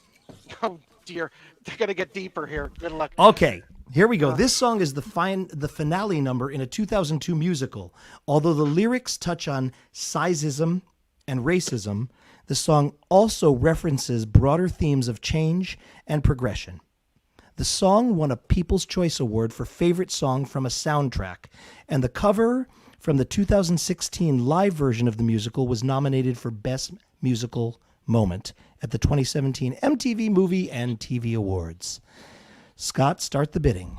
Oh dear, they're gonna get deeper here. Good luck. Okay, here we go. This song is the finale number in a 2002 musical. Although the lyrics touch on sizeism and racism, the song also references broader themes of change and progression. The song won a People's Choice Award for Favorite Song from a Soundtrack, and the cover from the 2016 live version of the musical was nominated for Best Musical Moment at the 2017 MTV Movie and TV Awards. Scott, start the bidding.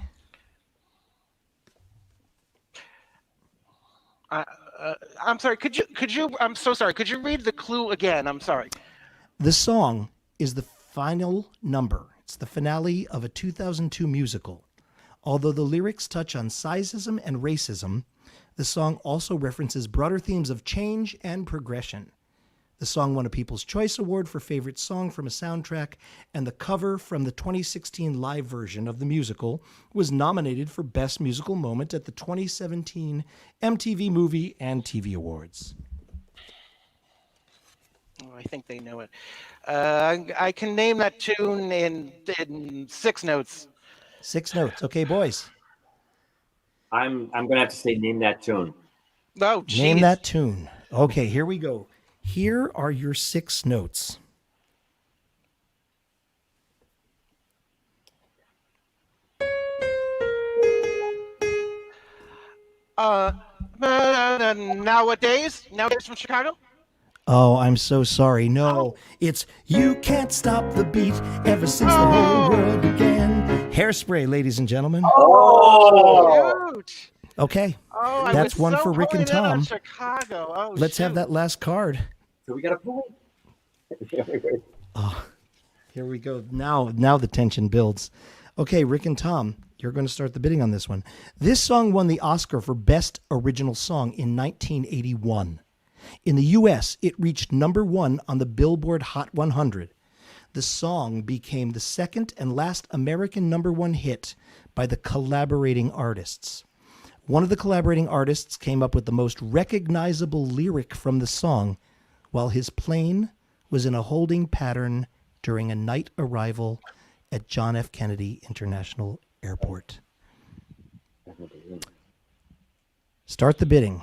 I'm sorry. Could you? I'm so sorry. Could you read the clue again? I'm sorry. The song is the final number. It's the finale of a 2002 musical. Although the lyrics touch on sizeism and racism, the song also references broader themes of change and progression. The song won a People's Choice Award for Favorite Song from a Soundtrack, and the cover from the 2016 live version of the musical was nominated for Best Musical Moment at the 2017 MTV Movie and TV Awards. Oh, I think they know it. I can name that tune in 6 notes. 6 notes. Okay, boys. I'm going to have to say name that tune. Oh, geez. Name that tune. Okay, here we go. Here are your 6 notes. Nowadays from Chicago. Oh, I'm so sorry. No, it's You Can't Stop the Beat ever since the whole world began. Hairspray, ladies and gentlemen. Oh! Shoot. Okay, Oh, I that's was one so for Rick and pulling in on Tom. Chicago. Oh, Let's have shoot. that last card. So we got a point. Here we go. Now the tension builds. Okay, Rick and Tom, you're going to start the bidding on this one. This song won the Oscar for Best Original Song in 1981. In the U.S., it reached number 1 on the Billboard Hot 100. The song became the second and last American number 1 hit by the collaborating artists. One of the collaborating artists came up with the most recognizable lyric from the song while his plane was in a holding pattern during a night arrival at John F. Kennedy International Airport. Start the bidding.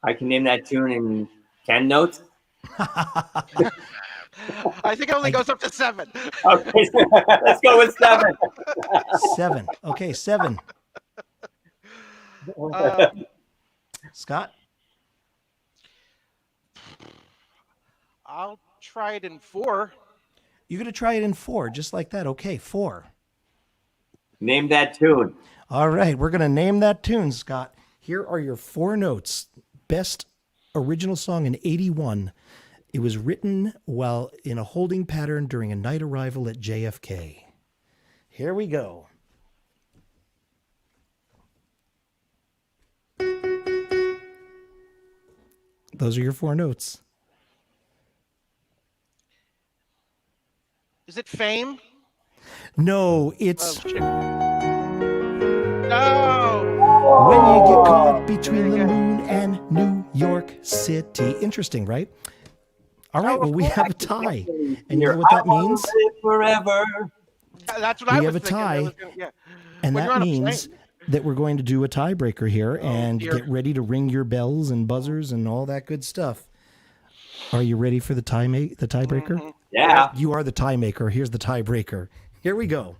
I can name that tune in 10 notes. I think it only goes up to 7. Okay, let's go with 7. 7. Okay, 7. Scott? I'll try it in 4. You're going to try it in 4, just like that. Okay, 4. Name that tune. All right, we're going to name that tune, Scott. Here are your 4 notes. Best original song in 81. It was written while in a holding pattern during a night arrival at JFK. Here we go. Those are your 4 notes. Is it Fame? No, Oh, it's shit. No. When You Get Caught Between the Moon and New York City. Interesting, right? All right, well, we have a tie. And you know what that means? Forever. That's what I We was have a thinking. tie. Yeah. And When you're that on a means plane. that we're going to do a tiebreaker here and dear. get ready to ring your bells and buzzers and all that good stuff. Are you ready for the tiebreaker? Yeah. You are the tie maker. Here's the tiebreaker. Here we go.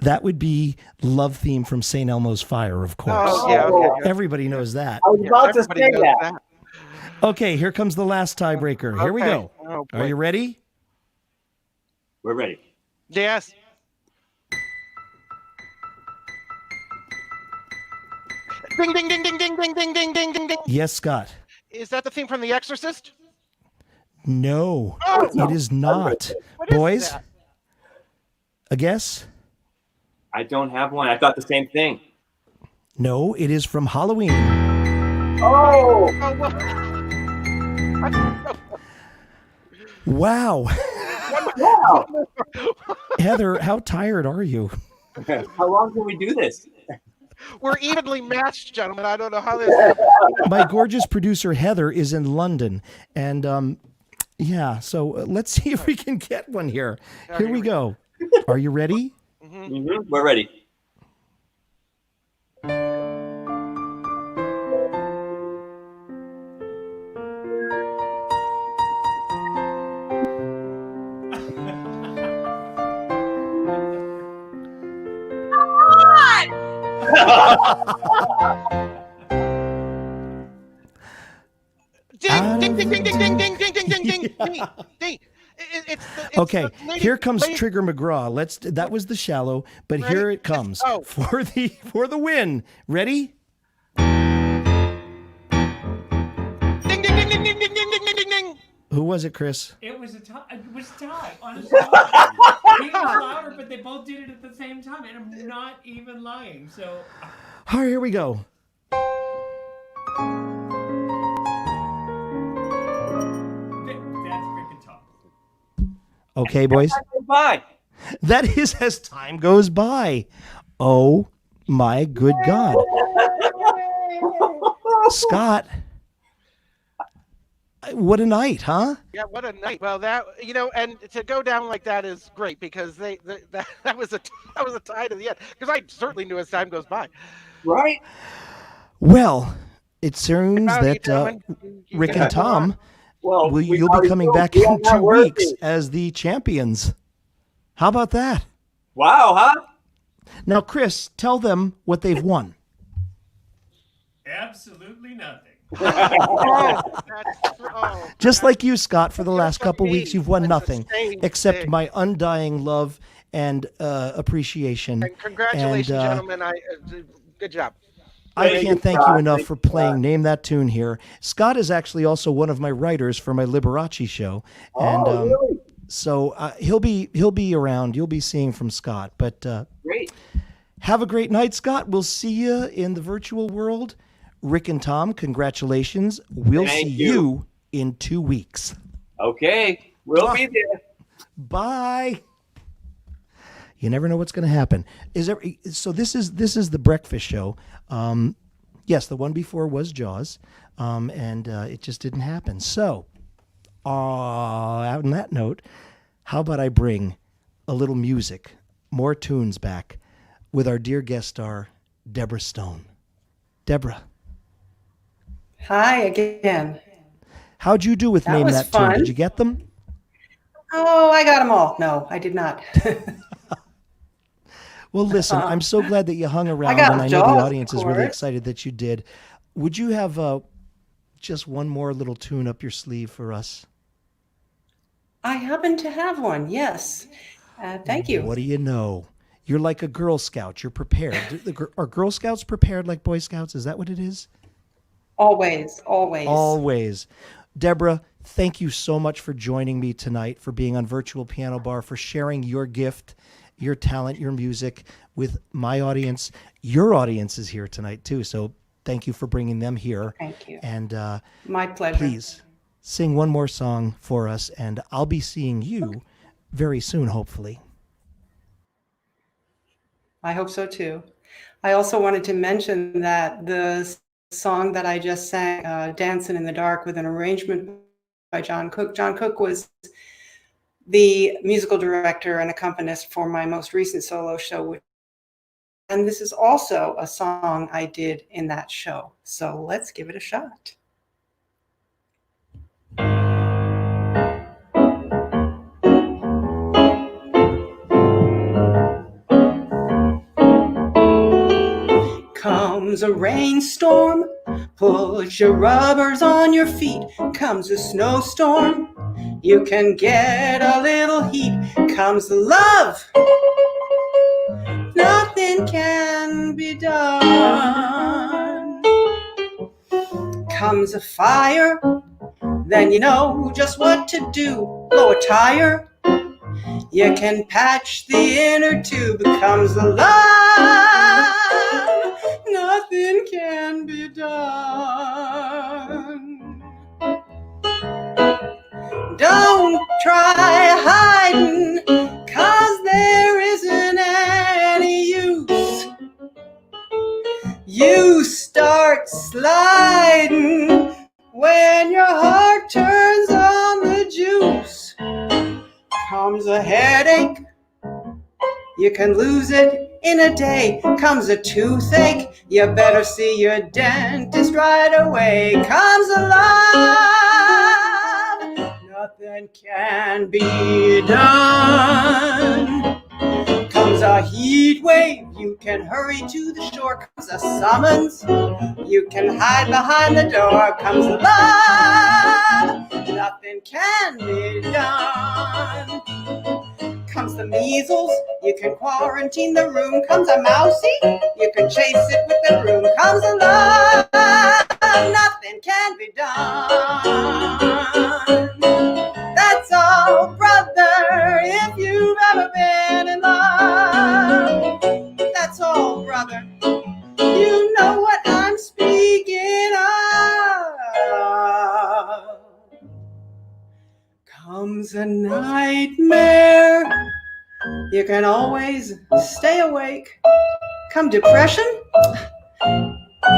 That would be Love Theme from St. Elmo's Fire, of course. Oh, yeah. Okay. Everybody knows that. I was about to Everybody say knows that. Okay, here comes the last tiebreaker. Here we Okay. go. Oh, Are boy. you ready? We're ready. Yes. Ding, ding, ding, ding, ding, ding, ding, ding, ding, ding, ding. Yes, Scott. Is that the theme from The Exorcist? No, Oh, it is not. What is Boys, that? a guess? I don't have one. I thought the same thing. No, it is from Halloween. Oh, Oh, well. Wow. wow. Heather, how tired are you? How long can we do this? We're evenly matched, gentlemen. I don't know how this. My gorgeous producer, Heather, is in London. And yeah, so let's see if we can get one here. Here we go. Are you ready? Mm-hmm. We're ready. Ding, ding, ding, ding, ding, ding, ding, ding, ding, ding, ding, ding, ding. It's Okay, the lady- here comes lady- Trigger McGraw. That was the shallow, but Ready? here it comes Oh. for the win. Ready? Ding, ding, ding, ding, ding, ding, ding, ding, ding, ding. Who was it, Chris? It was a tie. Honestly, he was louder, but they both did it at the same time, and I'm not even lying. So, All right, here we go. that's freaking tough. Okay, boys. Bye. That is as time goes by. Oh my good God. Scott, what a night, huh? Yeah, what a night. Well, that and to go down like that is great because that was a tie to the end. Because I certainly knew as time goes by. Right? Well, it seems Howdy, that gentlemen. Rick and Tom, Well, you'll be coming back in 2 weeks as the champions. How about that? Wow, huh? Now, Chris, tell them what they've won. Absolutely nothing. Just like you, Scott, for the last like couple me. weeks, you've won It's the nothing same except thing. my undying love and appreciation. And congratulations, And, gentlemen. Good job. I Thank can't you, thank you Scott. enough Thank for you, playing Scott. Name That Tune here. Scott is actually also one of my writers for my Liberace show. And Really? so he'll be around. You'll be seeing from Scott. But Great. have a great night, Scott. We'll see you in the virtual world. Rick and Tom, congratulations. We'll Thank see you. you in 2 weeks. Okay. We'll be there. Bye. You never know what's going to happen. So this is the breakfast show. Yes, the one before was Jaws, and it just didn't happen. So, on that note, how about I bring a little music, more tunes back, with our dear guest star, Deborah Stone. Deborah, Hi again. how'd you do with That Name was That Tune? fun. Did you get them? Oh, I got them all. No, I did not. Well, listen, I'm so glad that you hung around, got and I know Jaws, the of audience is really course. excited that you did. Would you have just one more little tune up your sleeve for us? I happen to have one. Yes. Thank you. What do you know? You're like a Girl Scout. You're prepared. Are Girl Scouts prepared like Boy Scouts? Is that what it is? Always, always. Always. Deborah, thank you so much for joining me tonight, for being on Virtual Piano Bar, for sharing your gift, your talent, your music with my audience. Your audience is here tonight too, so thank you for bringing them here. Thank you. And My pleasure. please sing one more song for us, and I'll be seeing you very soon, hopefully. I hope so too. I also wanted to mention that the song that I just sang, Dancing in the Dark, with an arrangement by John Cook. John Cook was the musical director and accompanist for my most recent solo show. And this is also a song I did in that show. So let's give it a shot. Comes a rainstorm, put your rubbers on your feet. Comes a snowstorm, you can get a little heat. Comes love, nothing can be done. Comes a fire, then you know just what to do. Blow a tire, you can patch the inner tube. Comes the love, nothing can be done. Don't try hiding, 'cause there isn't any use. You start sliding when your heart turns on the juice. Comes a headache, you can lose it in a day. Comes a toothache, you better see your dentist right away. Comes a love, nothing can be done. Comes a heat wave, you can hurry to the shore. Comes a summons, you can hide behind the door. Comes a love, nothing can be done. Comes the measles, you can quarantine the room. Comes a mousey, you can chase it with the broom. Comes a love, nothing can be done. That's all, brother, if you've ever been in love. That's all, brother, you know what I'm speaking of. Comes a nightmare, you can always stay awake. Come depression,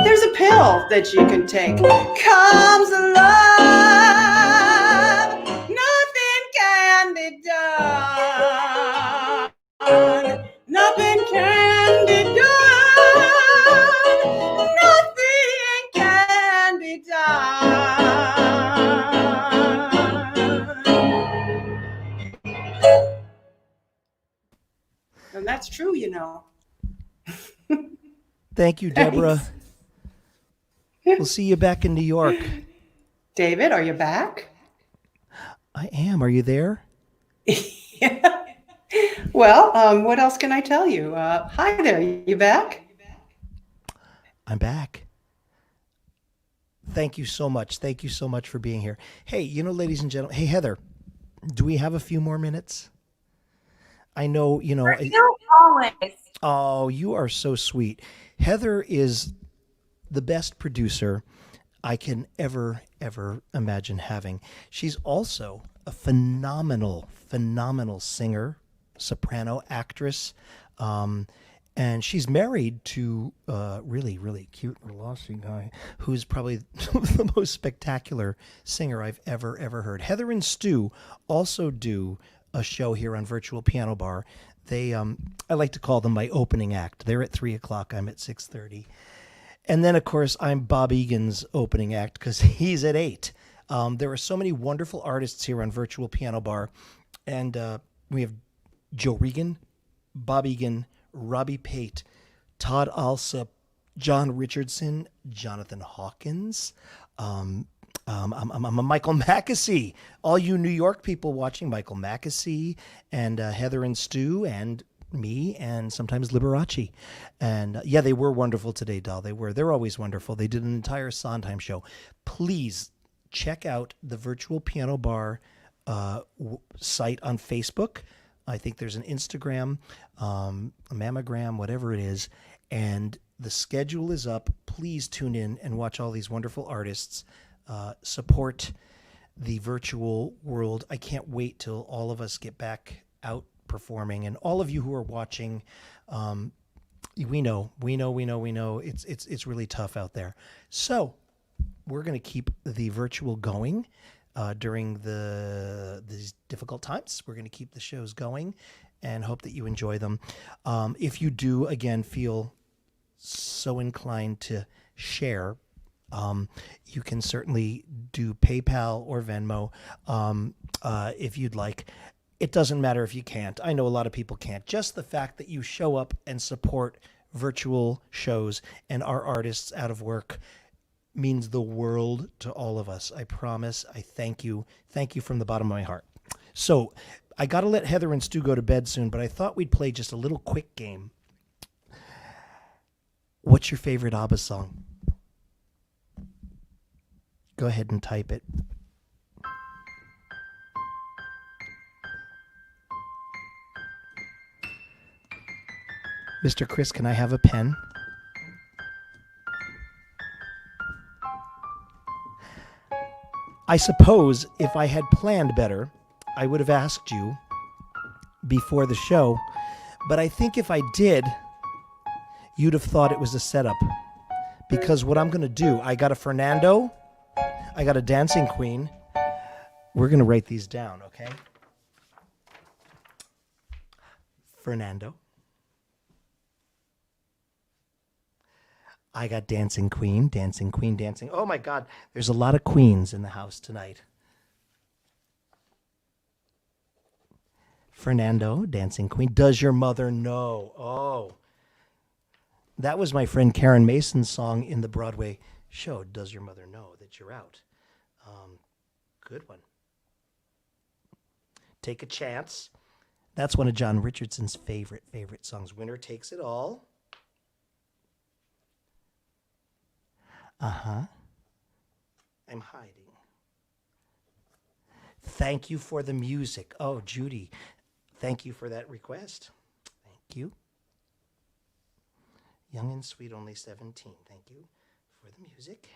there's a pill that you can take. Comes love, nothing can be done. Nothing can be done. Nothing can be done. And that's true, you know. Thank you, Deborah. Thanks. We'll see you back in New York. David, are you back? I am. Are you there? Yeah. Well, what else can I tell you? Hi there, you back? I'm back. Thank you so much. Thank you so much for being here. Hey, ladies and gentlemen. Hey, Heather, do we have a few more minutes? I know, Always. Oh, you are so sweet. Heather is the best producer I can ever imagine having. She's also a phenomenal singer, soprano, actress, and she's married to a really cute little Aussie guy who's probably the most spectacular singer I've ever heard. Heather and Stu also do a show here on Virtual Piano Bar. They, I like to call them my opening act. They're at 3:00. I'm at 6:30. And then, of course, I'm Bob Egan's opening act because he's at 8. There are so many wonderful artists here on Virtual Piano Bar. And we have Joe Regan, Bob Egan, Robbie Pate, Todd Alsop, John Richardson, Jonathan Hawkins, I'm a Michael Mackesy. All you New York people watching, Michael Mackesy, and Heather and Stu, and me and sometimes Liberace. And yeah, they were wonderful today, Doll. They were. They're always wonderful. They did an entire Sondheim show. Please check out the Virtual Piano Bar site on Facebook. I think there's an Instagram, a mammogram, whatever it is. And the schedule is up. Please tune in and watch all these wonderful artists. Support the virtual world. I can't wait till all of us get back out performing. And all of you who are watching, we know. It's really tough out there. So we're going to keep the virtual going during these difficult times. We're going to keep the shows going and hope that you enjoy them. If you do, again, feel so inclined to share, you can certainly do PayPal or Venmo if you'd like. It doesn't matter if you can't. I know a lot of people can't. Just the fact that you show up and support virtual shows and our artists out of work means the world to all of us. I promise. I thank you. Thank you from the bottom of my heart. So I got to let Heather and Stu go to bed soon, but I thought we'd play just a little quick game. What's your favorite ABBA song? Go ahead and type it. Mr. Chris, can I have a pen? I suppose if I had planned better, I would have asked you before the show, but I think if I did, you'd have thought it was a setup. Because what I'm going to do, I got a Fernando, I got a Dancing Queen. We're going to write these down, okay? Fernando. I got Dancing Queen, Dancing Queen, Dancing. Oh my God, there's a lot of queens in the house tonight. Fernando, Dancing Queen. Does Your Mother Know? Oh. That was my friend Karen Mason's song in the Broadway show, Does Your Mother Know That You're Out? Good one. Take a Chance. That's one of John Richardson's favorite songs. Winner Takes It All. I'm hiding. Thank You for the Music. Oh, Judy, thank you for that request. Thank you. Young and Sweet, Only 17. Thank you for the music.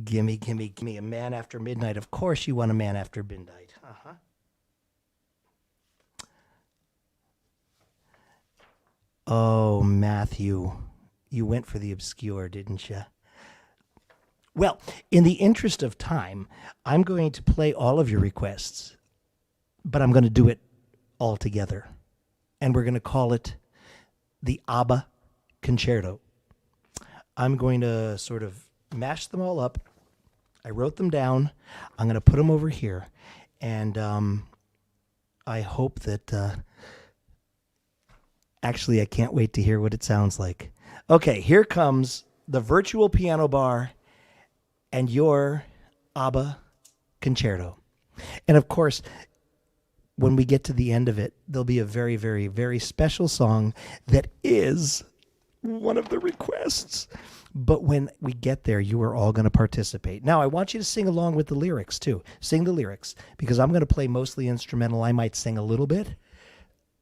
Gimme, gimme, gimme, A Man After Midnight. Of course you want A Man After Midnight. Oh, Matthew, you went for the obscure, didn't you? Well, in the interest of time, I'm going to play all of your requests, but I'm going to do it all together. And we're going to call it the ABBA Concerto. I'm going to sort of mash them all up. I wrote them down. I'm going to put them over here. And I hope that... actually, I can't wait to hear what it sounds like. Okay, here comes the Virtual Piano Bar and your ABBA Concerto. And of course, when we get to the end of it, there'll be a very, very, very special song that is one of the requests. But when we get there, you are all going to participate. Now, I want you to sing along with the lyrics, too. Sing the lyrics, because I'm going to play mostly instrumental. I might sing a little bit,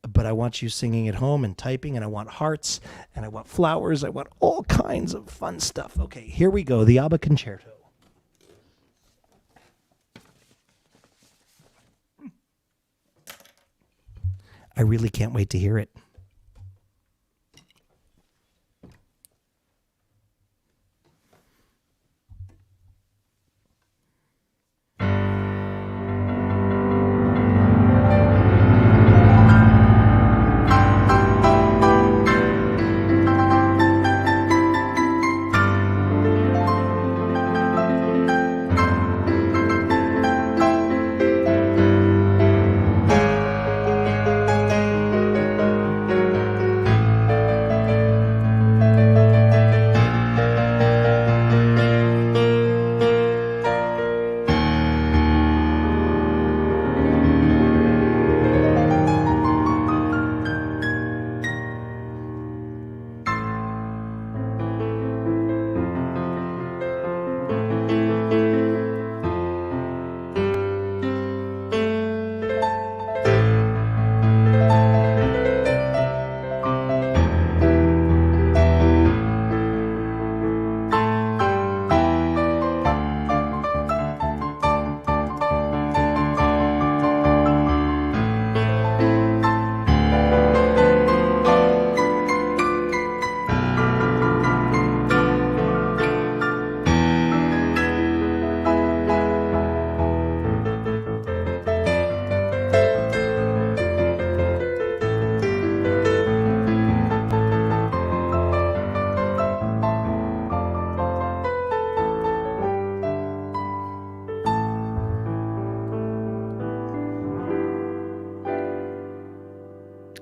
but I want you singing at home and typing, and I want hearts, and I want flowers. I want all kinds of fun stuff. Okay, here we go, the ABBA Concerto. I really can't wait to hear it.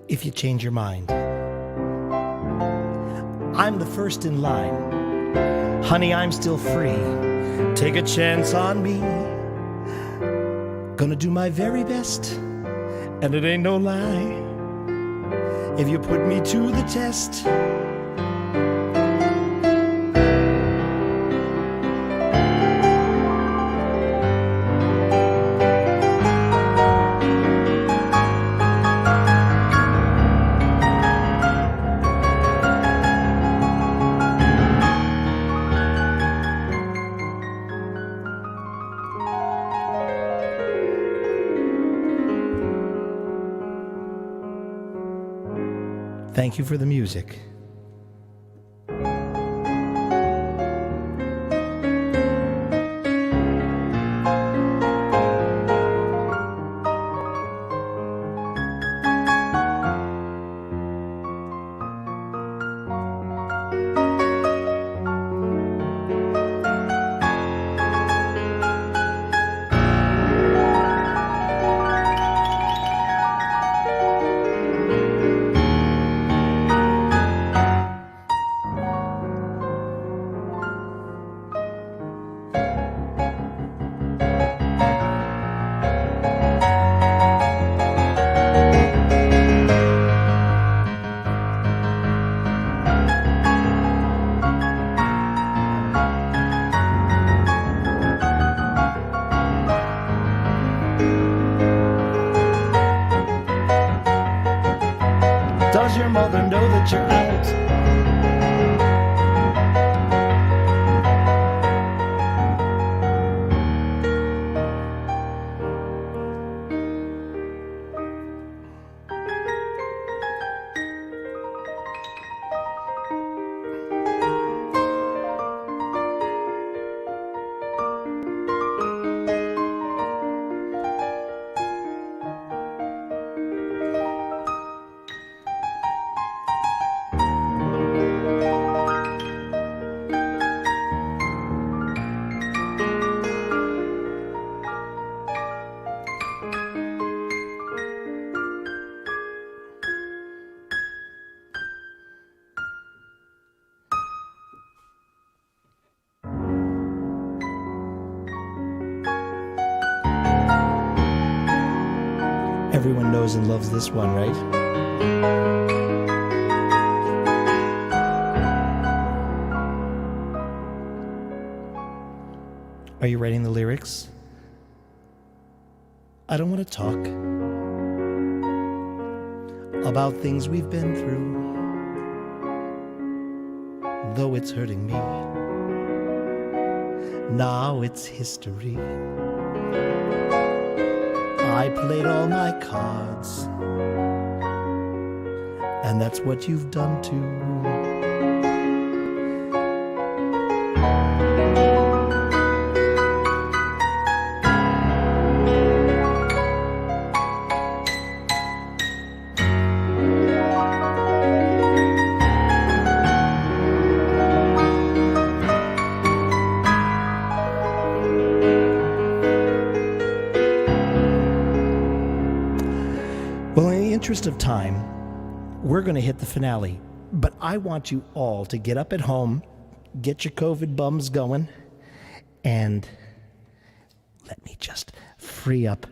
if you change your mind. I'm the first in line. Honey, I'm still free. Take a chance on me. Gonna do my very best, and it ain't no lie. If you put me to the test, thank you for the music. Does your mother know that you're out? Everyone knows and loves this one, right? Are you writing the lyrics? I don't want to talk about things we've been through, though it's hurting me. Now it's history. I played all my cards, and that's what you've done too. Well, in the interest of time, we're going to hit the finale. But I want you all to get up at home, get your COVID bums going, and let me just free up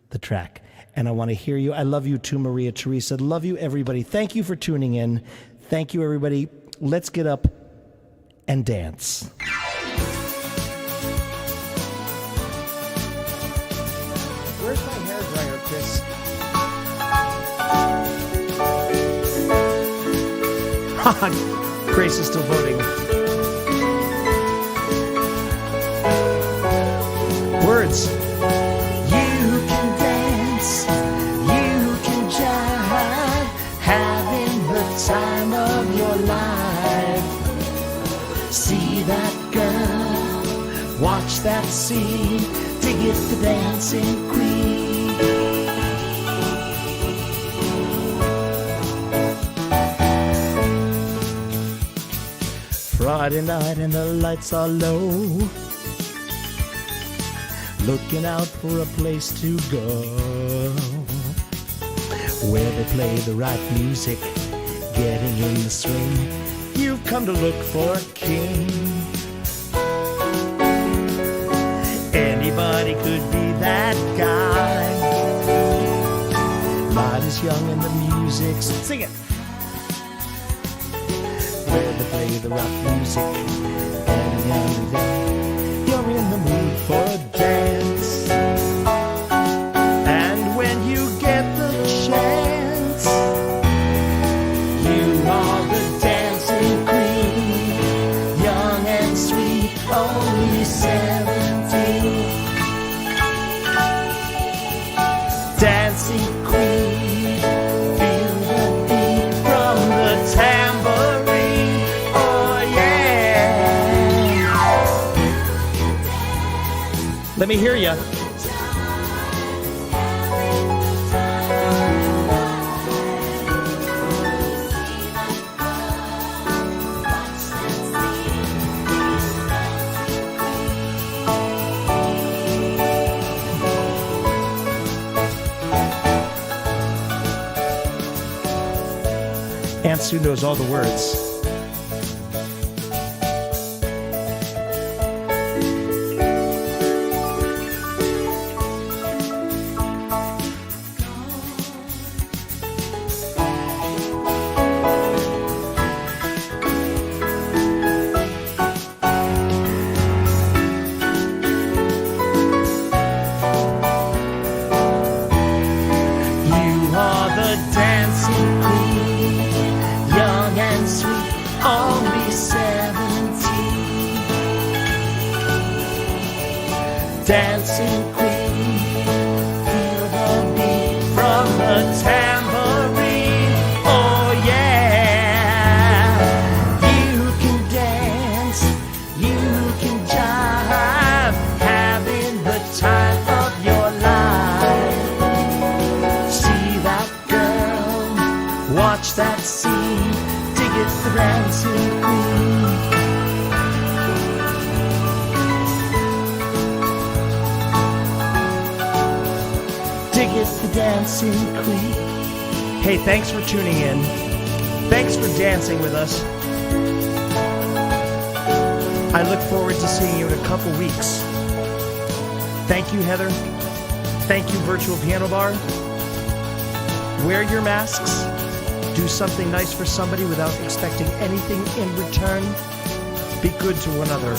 the track. And I want to hear you. I love you too, Maria Teresa. Love you, everybody. Thank you for tuning in. Thank you, everybody. Let's get up and dance. Where's my hairdryer, Chris? Grace is still voting. Words. You can dance, you can jive, having the time of your life. See that girl, watch that scene, dig it the dancing queen. Friday night and the lights are low, looking out for a place to go. where they play the right music, getting in the swing. You've come to look for a king. Anybody could be that guy. Light is young and the music's, sing it, where they play the rock music, and young day, you're in the mood for a dance. And when you get the chance, you are the dancing queen, young and sweet, only 17. Dancing queen, feel the beat from the tambourine, oh yeah. Let me hear ya. Aunt Sue knows all the words. You are the dancing queen, young and sweet, only 17. Dancing queen, feel the beat from the tambourine, oh yeah. You can dance, you can jive, having the time of your life. See that girl, watch that scene, dig it, the dancing queen. Dig it, the dancing queen. Hey, thanks for tuning in. Thanks for dancing with us. I look forward to seeing you in a couple weeks. Thank you, Heather. Thank you, Virtual Piano Bar. Wear your masks. Do something nice for somebody without expecting anything in return. Be good to one another.